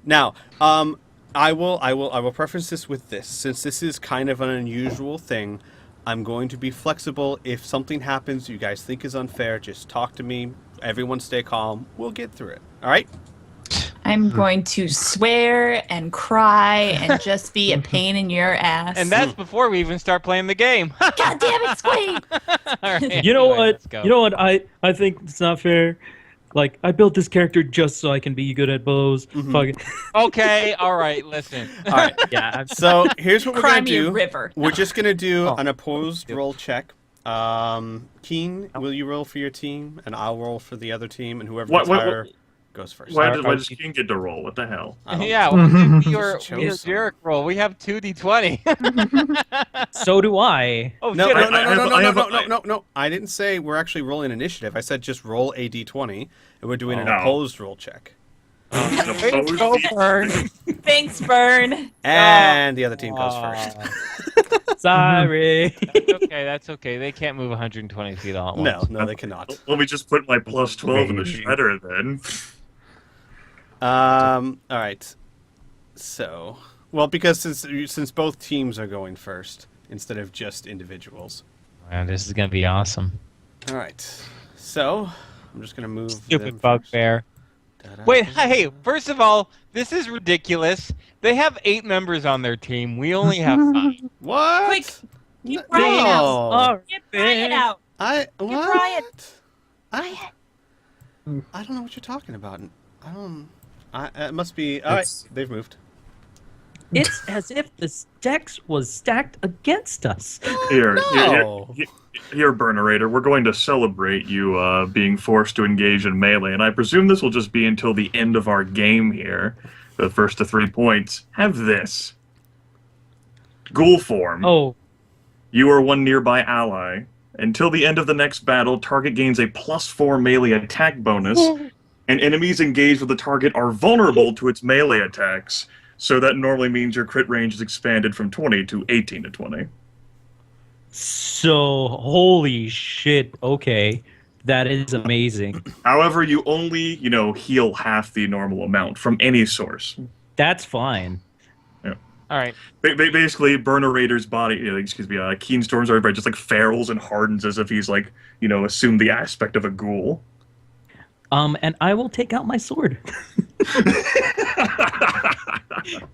Now, I will preface this with this. Since this is kind of an unusual thing, I'm going to be flexible. If something happens you guys think is unfair, just talk to me. Everyone stay calm. We'll get through it. All right? I'm going to swear and cry and just be a pain in your ass. And that's before we even start playing the game. God damn it, Squeak! All right, You know anyway, what? let's go. You know what? I think it's not fair. Like, I built this character just so I can be good at bows. Fuck it. Okay, all right, listen. All right. Yeah. So here's what we're Cry going to me a do. river. We're just going to do Oh. an opposed roll check. Keen, will you roll for your team? And I'll roll for the other team. And whoever gets higher goes first. Why Are does King get to roll? What the hell? I don't- Yeah, we are chose Jarek roll. We have 2d20. So do I. Oh No, shit! no, I- no, I no, have- no, I no, have no, a- no, no, no. I didn't say we're actually rolling initiative. I said just roll a d20, and we're doing an Oh. opposed roll check. Way to go, Burn. Thanks, Burn. And the other team goes first. Sorry. That's okay. They can't move 120 feet all at once. No, they cannot. Let me just put my plus 12 in the shredder then. All right. So, well, because since both teams are going first instead of just individuals. Man, this is gonna be awesome. All right. So, I'm just gonna move. them Stupid first. bugbear. Da-da. Wait, hey, first of all, this is ridiculous. They have 8 members on their team. We only have 5. What? Quick, you cry it out. No. All You cry it out. I what? Brian. I don't know what you're talking about. I don't. It must be. All right, It's- they've moved. It's as if the stacks was stacked against us. No. Here, Burnerator, we're going to celebrate you being forced to engage in melee, and I presume this will just be until the end of our game here. The first to 3 points. Have this. Ghoul form. Oh, You are one nearby ally. Until the end of the next battle, target gains a +4 melee attack bonus, and enemies engaged with the target are vulnerable to its melee attacks. So that normally means your crit range is expanded from 20 to 18 to 20. so holy shit. Okay. That is amazing. However, you only, heal half the normal amount from any source. That's fine. All right. Basically, Burnerator's body, Keenstorm's everybody just like ferals and hardens as if he's assumed the aspect of a ghoul. And I will take out my sword.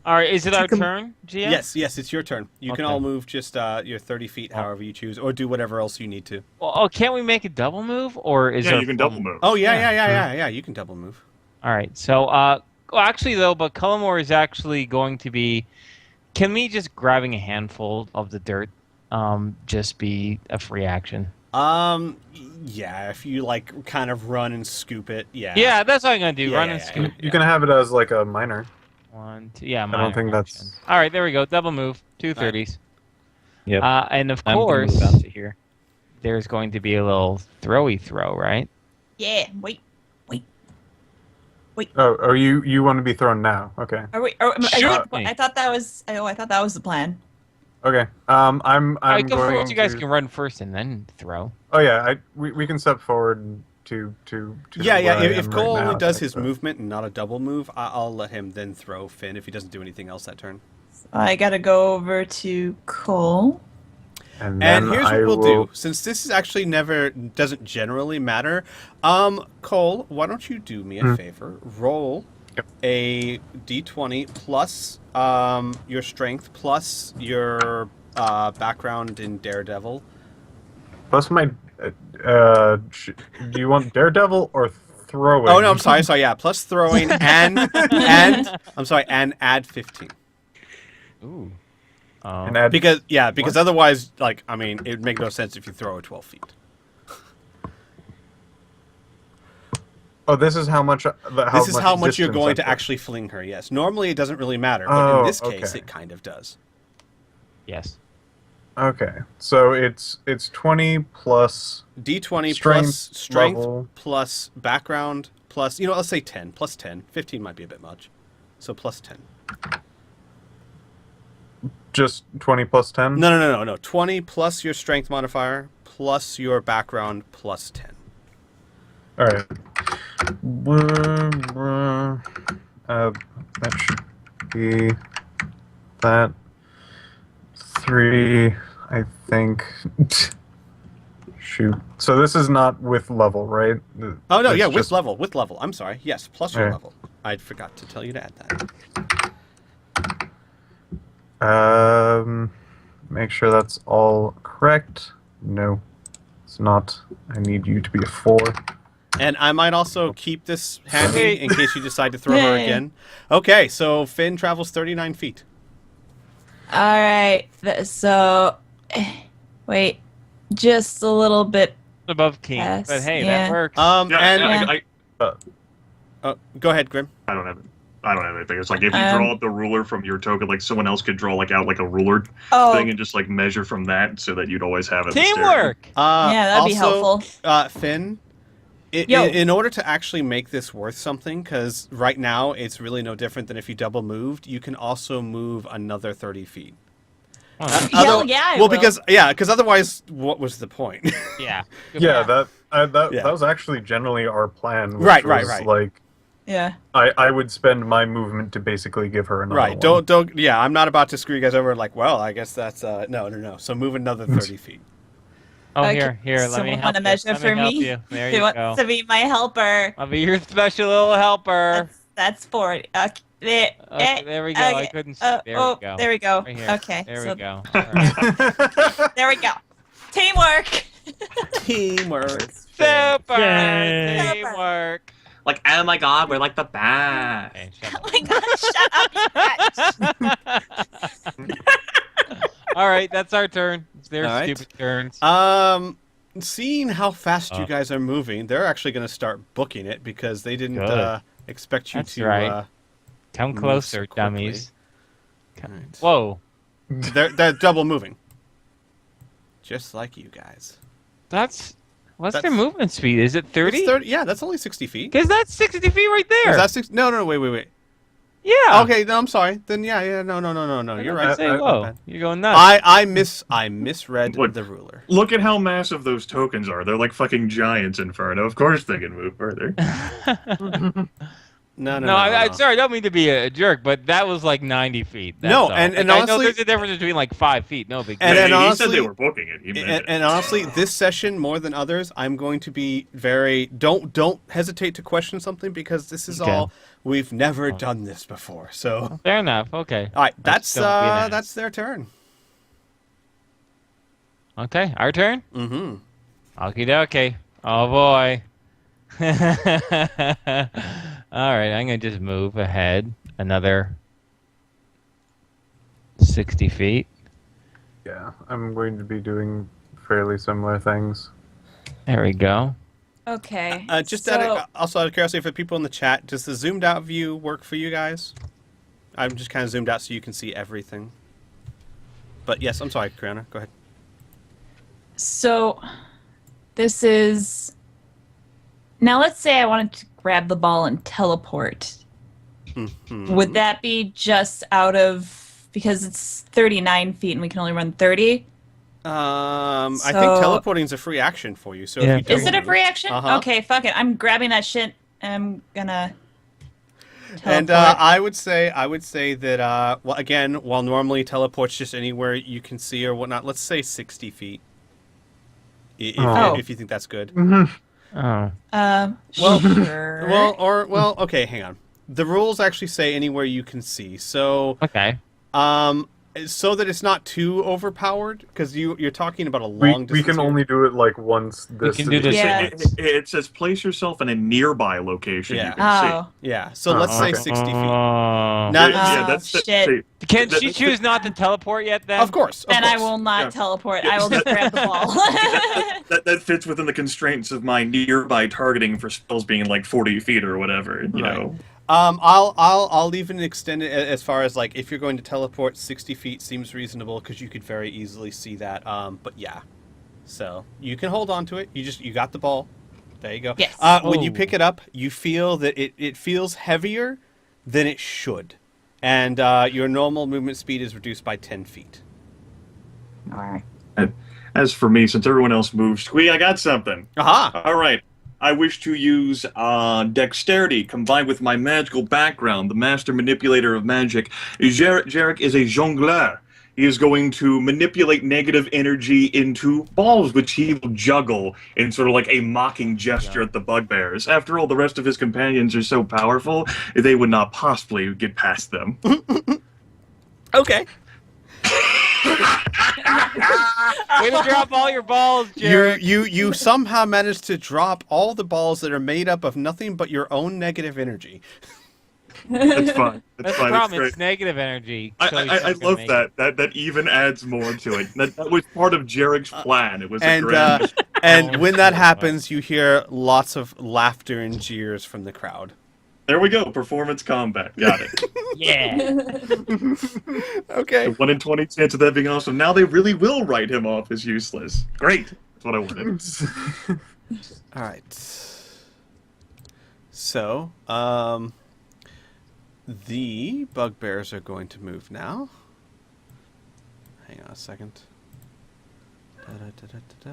All right. Is it our turn, GM? Yes, it's your turn. You can Okay. all move just your 30 feet, however you choose, or do whatever else you need to. Well, can't we make a double move, or is Yeah, there you can double move. Oh yeah. You can double move. All right. So, well, actually, though, but Cullimore is actually going to be. Can me just grabbing a handful of the dirt just be a free action? Yeah. If you kind of run and scoop it, yeah. Yeah, that's what I'm gonna do. Yeah, Run yeah, and yeah. scoop. You can have it as like a minor. 1, 2. Yeah, I don't minor think action. that's. All right, there we go. Double move. 2 30s. Yep. And of I'm gonna course, move out to here. there's going to be a little throwy throw, right? Yeah, wait. Oh, you want to be thrown now? Okay. Are we? Shoot me. I thought that was. I thought that was the plan. Okay. I'm All right, go for going it. You guys to. can run first and then throw. Oh yeah, we can step forward to. Yeah. where I If am Cole right only now, does I think his so. movement and not a double move, I'll let him then throw Finn if he doesn't do anything else that turn. I gotta go over to Cole. And And then here's what I we'll will. do. Since this is actually doesn't generally matter, Cole, why don't you do me a favor? Roll Yep. a d20 plus your strength plus your background in Daredevil. Plus my. Do you want Daredevil or throwing? Oh no, I'm sorry. Yeah, plus throwing and I'm sorry, and add 15 Ooh. And add because otherwise, it would make no sense if you throw it 12 feet. Oh, this is how much. This is how much you're distance going I to put. actually fling her. Yes. Normally it doesn't really matter, but in Oh, this case okay. it kind of does. Yes. Okay, so it's 20 plus D20 strength, plus strength level. plus background plus, let's say 10. Plus 10. 15 might be a bit much. So plus 10. Just 20 plus 10? No. 20 plus your strength modifier plus your background plus 10. All right. That should be that 3, I think. Shoot. So this is not with level, right? Oh, no, It's yeah, with just- level. With level. I'm sorry. Yes, plus your Okay. level. I forgot to tell you to add that. Make sure that's all correct. No, it's not. I need you to be a 4. And I might also keep this handy in case you decide to throw her Yay. again. Okay, so Finn travels 39 feet. All right. So, wait, just a little bit. Above King, Yes, but hey, yeah. that works. Yeah, And I go ahead, Grim. don't have anything. It's like if you Um, draw up the ruler from your token, like someone else could draw like out like a ruler Oh, thing and just like measure from that, so that you'd always have it. Teamwork. yeah, that'd be helpful. Finn, Yo. in order to actually make this worth something, because right now it's really no different than if you double moved, you can also move another 30 feet. Oh, Hell yeah, I well, will. because otherwise, what was the point? yeah. Good Yeah, luck. that Yeah. that was actually generally our plan. Which Right. was, Like Yeah. I would spend my movement to basically give her another Right. one. Don't. Yeah, I'm not about to screw you guys over. Like, well, I guess that's no. So move another 30 feet. Oh, Okay, here. Let me someone help wanna you. measure Let for me help me? you. There Who you wants go. to be my helper? I'll be your special little helper. That's 40. There, Okay, there we go. I couldn't see. There we go. There we go. Right here. Okay. There so we go. All right. There we go. Teamwork. Teamwork. Super Yay. teamwork. Like, oh my god, we're like the best. Okay, shut Oh my God! Shut up, you guys. up. All right, that's our turn. It's their All right. stupid turns. Seeing how fast you Uh. guys are moving, they're actually going to start booking it because they didn't Good. expect you That's to. right. Come move closer, quickly. dummies. Alright. Whoa. They're double moving, just like you guys. What's their That's- movement speed? Is it 30? It's 30. Yeah, that's only 60 feet. Because that's 60 feet right there. Is that 60? No, wait. Yeah. Okay, no, I'm sorry. Then yeah, no. You're right. Say, I- whoa. bad. You're going nuts. I misread What? the ruler. Look at how massive those tokens are. They're like fucking giants, Inferno. Of course they can move further. No. I'm sorry, I don't mean to be a jerk, but that was like 90 feet. That's No, all. and Like, I know honestly- there's a difference between like 5 feet. No big deal. And then he honestly- said they were booking it. He meant it. And honestly, this session more than others, I'm going to be very don't hesitate to question something because this is Okay. all we've never done this before. So, Fair enough. Okay. all right, Let's don't be an ass. that's their turn. Okay, our turn? Mm-hmm. Okie dokie. Oh boy. Alright, I'm going to just move ahead another 60 feet. Yeah, I'm going to be doing fairly similar things. There we go. Okay. Also out of curiosity for people in the chat, does the zoomed out view work for you guys? I'm just kind of zoomed out so you can see everything. But yes, I'm sorry, Kriana, go ahead. So, this is. Now, let's say I wanted to grab the ball and teleport. Mhm. Would that be just out of. Because it's 39 feet and we can only run 30? I think So- teleporting is a free action for you. So Yeah. if you Is it a don't- free action? Uh-huh. Okay, fuck it. I'm grabbing that shit and I'm gonna. And teleport. I would say that well, again, while normally teleports just anywhere you can see or whatnot, let's say 60 feet. Oh. If you think that's good. Oh. Well- Sure. Well, okay, hang on. The rules actually say anywhere you can see. So, Okay. so that it's not too overpowered, because you're talking about a We long distance. can here. only do it like once. This can do is- this Yeah. It says place yourself in a nearby location Yeah. you can see. Oh. Yeah. So Oh, let's say okay. 60 feet. Oh. Not- Yeah, Oh, that's shit. see, Can that- she choose not to teleport yet then? Of course. Then I course. will not Yeah. teleport. I will just grab the ball. that fits within the constraints of my nearby targeting for spells being like 40 feet or whatever, you Right. know. I'll even extend it as far as like if you're going to teleport 60 feet seems reasonable because you could very easily see that. But yeah, so you can hold on to it. You got the ball. There you go. Yes. When you Oh. pick it up, you feel that it feels heavier than it should, and your normal movement speed is reduced by 10 feet. All right. As for me, since everyone else moved, Squee, I got something. Aha! All right. I wish to use dexterity combined with my magical background, the master manipulator of magic. Jarek is a jongleur. He is going to manipulate negative energy into balls, which he will juggle in sort of like a mocking gesture at the bugbears. After all, the rest of his companions are so powerful, they would not possibly get past them. Okay. Way to drop all your balls, Jared. You somehow managed to drop all the balls that are made up of nothing but your own negative energy. It's fine. It's That's the fine. problem. It's It's great. negative energy. so he's I not gonna love make that. it. That even adds more to it. That was part of Jarek's plan. It was a And grand. and Oh, when that shit, happens, you hear lots of laughter and jeers from the crowd. There we go. Performance combat. Got it. Yeah. Okay. 1 in 20 chance of that being awesome. Now they really will write him off as useless. Great. That's what I wanted. All right. So, the bugbears are going to move now. Hang on a second. Da-da-da-da-da-da.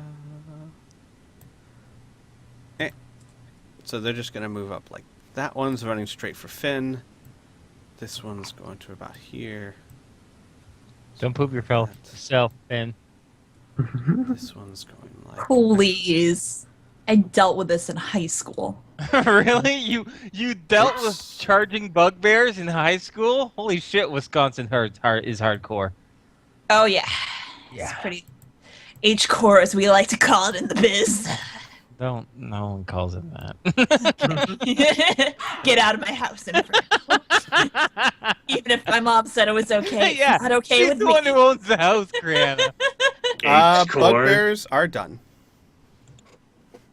So they're just going to move up like that one's running straight for Finn. This one's going to about here. Don't poop yourself, Ben. This one's going like Please. I dealt with this in high school. Really? You dealt with charging bugbears in high school? Holy shit! Wisconsin is hardcore. Oh yeah. Yeah. It's pretty H-core as we like to call it in the biz. No one calls it that. Get out of my house, infernal. Even if my mom said it was okay, it's Yeah, not okay she's with the me. one who owns the house, Brianna. H-core. bugbears are done.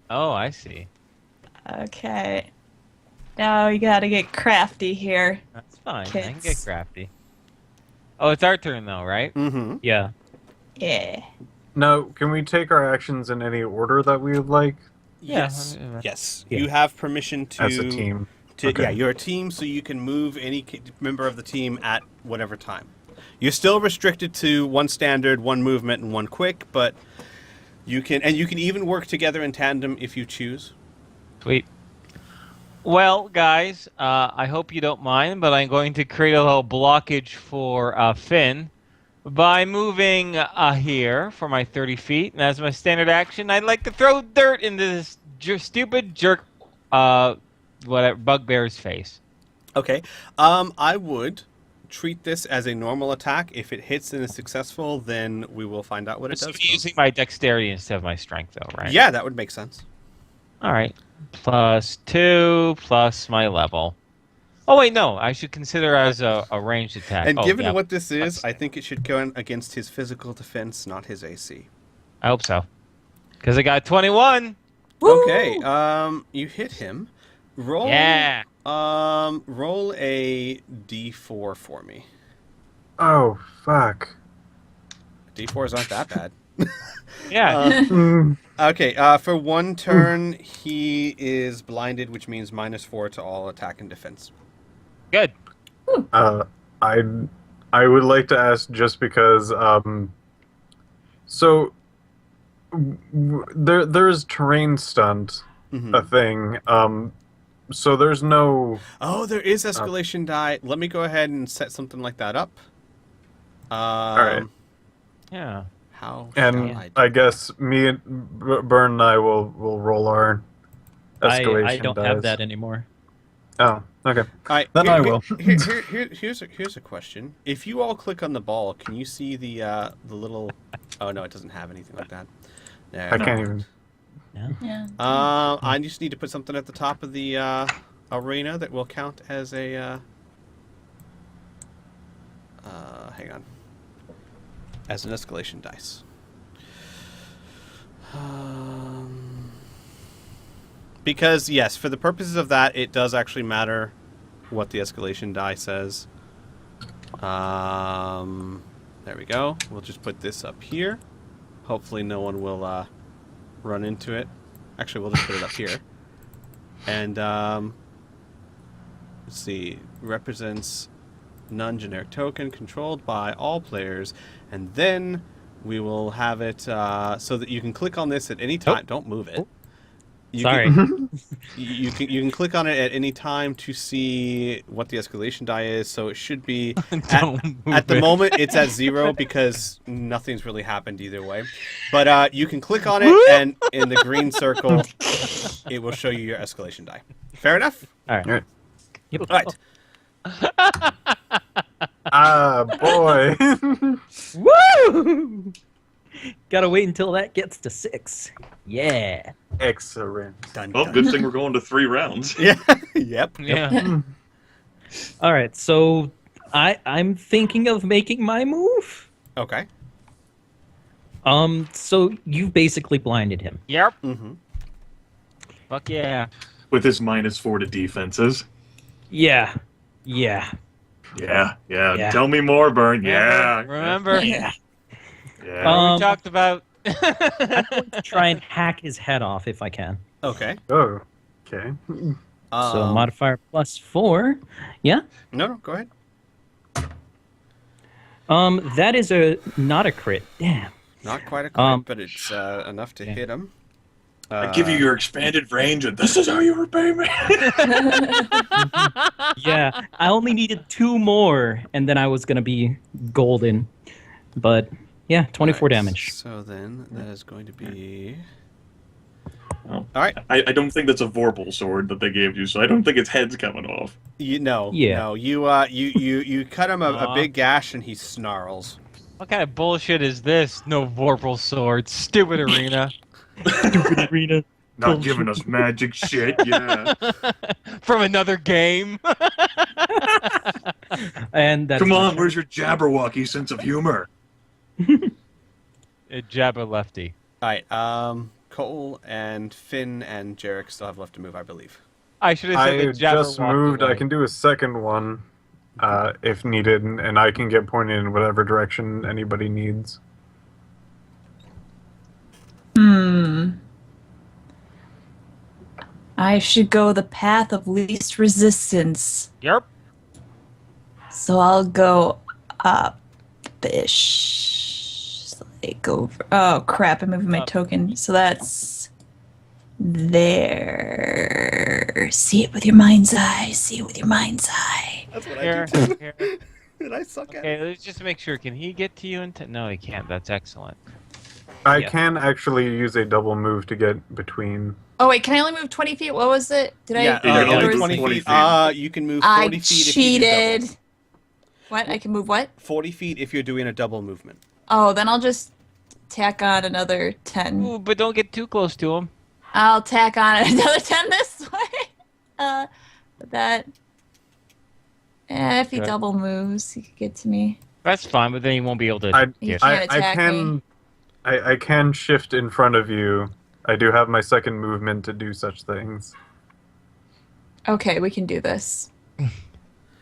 Oh, I see. Okay. Now you gotta get crafty here. That's fine. I can get Kids. crafty. Oh, it's our turn though, right? Mm-hmm. Yeah. Yeah. Now, can we take our actions in any order that we would like Yeah. Yes. Yeah. You have permission to as a team? Yeah, you're a team, so you can move any member of the team at whatever time. You're still restricted to one standard, one movement, and one quick, but you can even work together in tandem if you choose. Sweet. Well, guys, I hope you don't mind, but I'm going to create a little blockage for Finn by moving here for my 30 feet. And as my standard action, I'd like to throw dirt into this stupid jerk, bugbear's face. Okay. I would treat this as a normal attack. If it hits and is successful, then we will find out what it So does. using my dexterity instead of my strength, though, right? Yeah, that would make sense. All right. +2 plus my level. Oh wait, no. I should consider as a ranged attack. And Oh, given yeah, what this is, that's- I think it should go against his physical defense, not his AC. I hope so. Because I got 21. Okay. You hit him. Roll. Yeah. Roll a d4 for me. Oh, fuck. D4s aren't that bad. Yeah. Mm, Okay, for one turn, he is blinded, which means -4 to all attack and defense. Good. I would like to ask just because so there's terrain stunt Mhm. a thing. So there's no Oh, there is escalation die. Let me go ahead and set something like that up. right. Yeah. How and shall I do? I guess me and Bern and I will roll our escalation I don't dice. have that anymore. Oh, okay. All right, Then I will. Here's a question. If you all click on the ball, can you see the little? Oh no, it doesn't have anything like that. There, I no. can't even. Yeah. I just need to put something at the top of the arena that will count as a. Hang on. As an escalation dice. Because yes, for the purposes of that, it does actually matter what the escalation die says. There we go. We'll just put this up here. Hopefully no one will run into it. Actually, we'll just put it up here. And let's see. Represents non-generic token controlled by all players. And then we will have it so that you can click on this at any time. Oh. Don't move it. Sorry. You can click on it at any time to see what the escalation die is. So it should be at the moment it's at 0 because nothing's really happened either way. But you can click on it, and in the green circle, it will show you your escalation die. Fair enough. All right. Alright. Yep. All right. Ah, boy. Woo! Gotta wait until that gets to 6. Yeah. Excellent. Dun, Well, dun. good thing we're going to 3 rounds. Yeah. Yep. Yeah. All right. So I'm thinking of making my move. Okay. So you've basically blinded him. Yep. Mm-hmm. Fuck yeah. With his -4 to defenses. Yeah. Yeah. Yeah. Tell me more, Burn. Yeah. Remember? Yeah. Yeah. We talked about. I'm going to try and hack his head off if I can. Okay. Oh, okay. So modifier +4. Yeah. No, go ahead. That is not a crit. Damn. Not quite a crit, but it's enough to yeah. hit him. I give you your expanded range, and this is how you repay me. Yeah. I only needed 2 more, and then I was gonna be golden. But yeah, 24 Alright, damage. So then that is going to be. Well, All right. I don't think that's a Vorpal sword that they gave you, so I don't think its head's coming off. No. You cut him a big gash and he snarls. What kind of bullshit is this? No Vorpal sword. Stupid arena. Stupid arena. Not giving us magic shit, yeah. From another game. And that's Come my on, turn. where's your Jabberwocky sense of humor? A jabber lefty. All right. Cole and Finn and Jarek still have left to move, I believe. I should have said I the jabber just walked moved. away. I can do a second one if needed, and I can get pointed in whatever direction anybody needs. I should go the path of least resistance. Yep. So I'll go up-ish. Like over. Oh crap! I'm moving my Up. token. So that's there. See it with your mind's eye. See it with your mind's eye. That's what Here. Here. And I suck at it. Okay, let's just make sure. Can he get to you? No, he can't. That's excellent. I Yeah. can actually use a double move to get between. Oh wait, can I only move 20 feet? What was it? Did Yeah, I? You can only there move was- 20 feet. 20 You can move I 40 feet if you do cheated. double. What? I can move what? 40 feet if you're doing a double movement. Oh, then I'll just tack on another 10. Ooh, but don't get too close to him. I'll tack on another 10 this way. That. If he Okay. double moves, he could get to me. That's fine, but then he won't be able to. You get can't I attack can. me. I can shift in front of you. I do have my second movement to do such things. Okay, we can do this.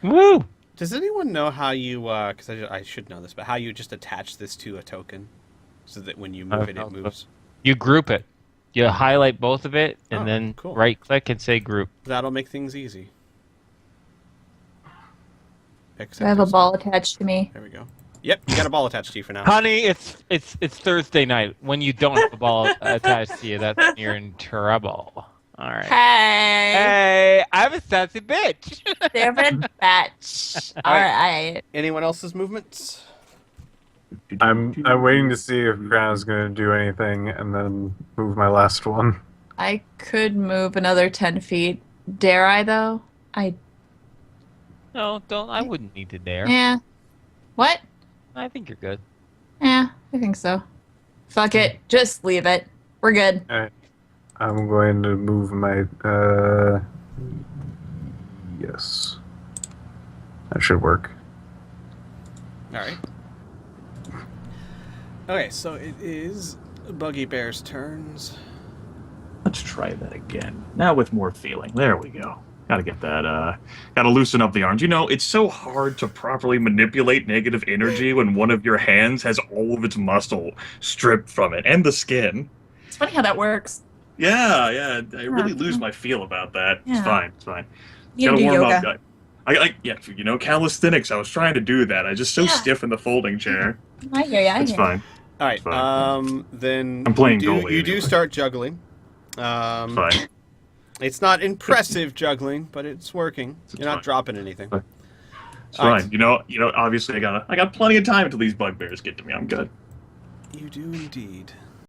Woo! Does anyone know how you, because I should know this, but how you just attach this to a token so that when you move it, it moves? You group it. You highlight both of it, and Oh, then cool. right click and say group. That'll make things easy. Do I have a Except- ball attached to me? There we go. Yep, you got a ball attached to you for now. Honey, it's Thursday night. When you don't have a ball attached to you, that's when you're in trouble. All right. Hey, Hey, I'm a sassy bitch. David Batch. All right. Anyone else's movements? I'm waiting to see if Crown's going to do anything, and then move my last one. I could move another 10 feet. Dare I, though? No, don't. I wouldn't need to dare. Yeah. What? I think you're good. Yeah, I think so. Fuck it. Just leave it. We're good. I'm going to move my. Yes. That should work. All right. Okay, so it is Buggy Bear's turns. Let's try that again. Now with more feeling. There we go. Gotta get that, gotta loosen up the arms. You know, it's so hard to properly manipulate negative energy when one of your hands has all of its muscle stripped from it, and the skin. It's funny how that works. Yeah, I really lose my feel about that. It's Yeah. fine, it's fine. You Gotta do warm yoga. up. Yeah, you know, calisthenics, I was trying to do that. I was just so Yeah. stiff in the folding chair. I hear ya. It's fine. All right. Fine. Then I'm playing you do, goalie you do anyway. start juggling. It's fine. It's not impressive juggling, but it's working. You're not fine. dropping anything. Fine. It's All right. fine. You know, obviously I got plenty of time until these bugbears get to me. I'm good. You do indeed.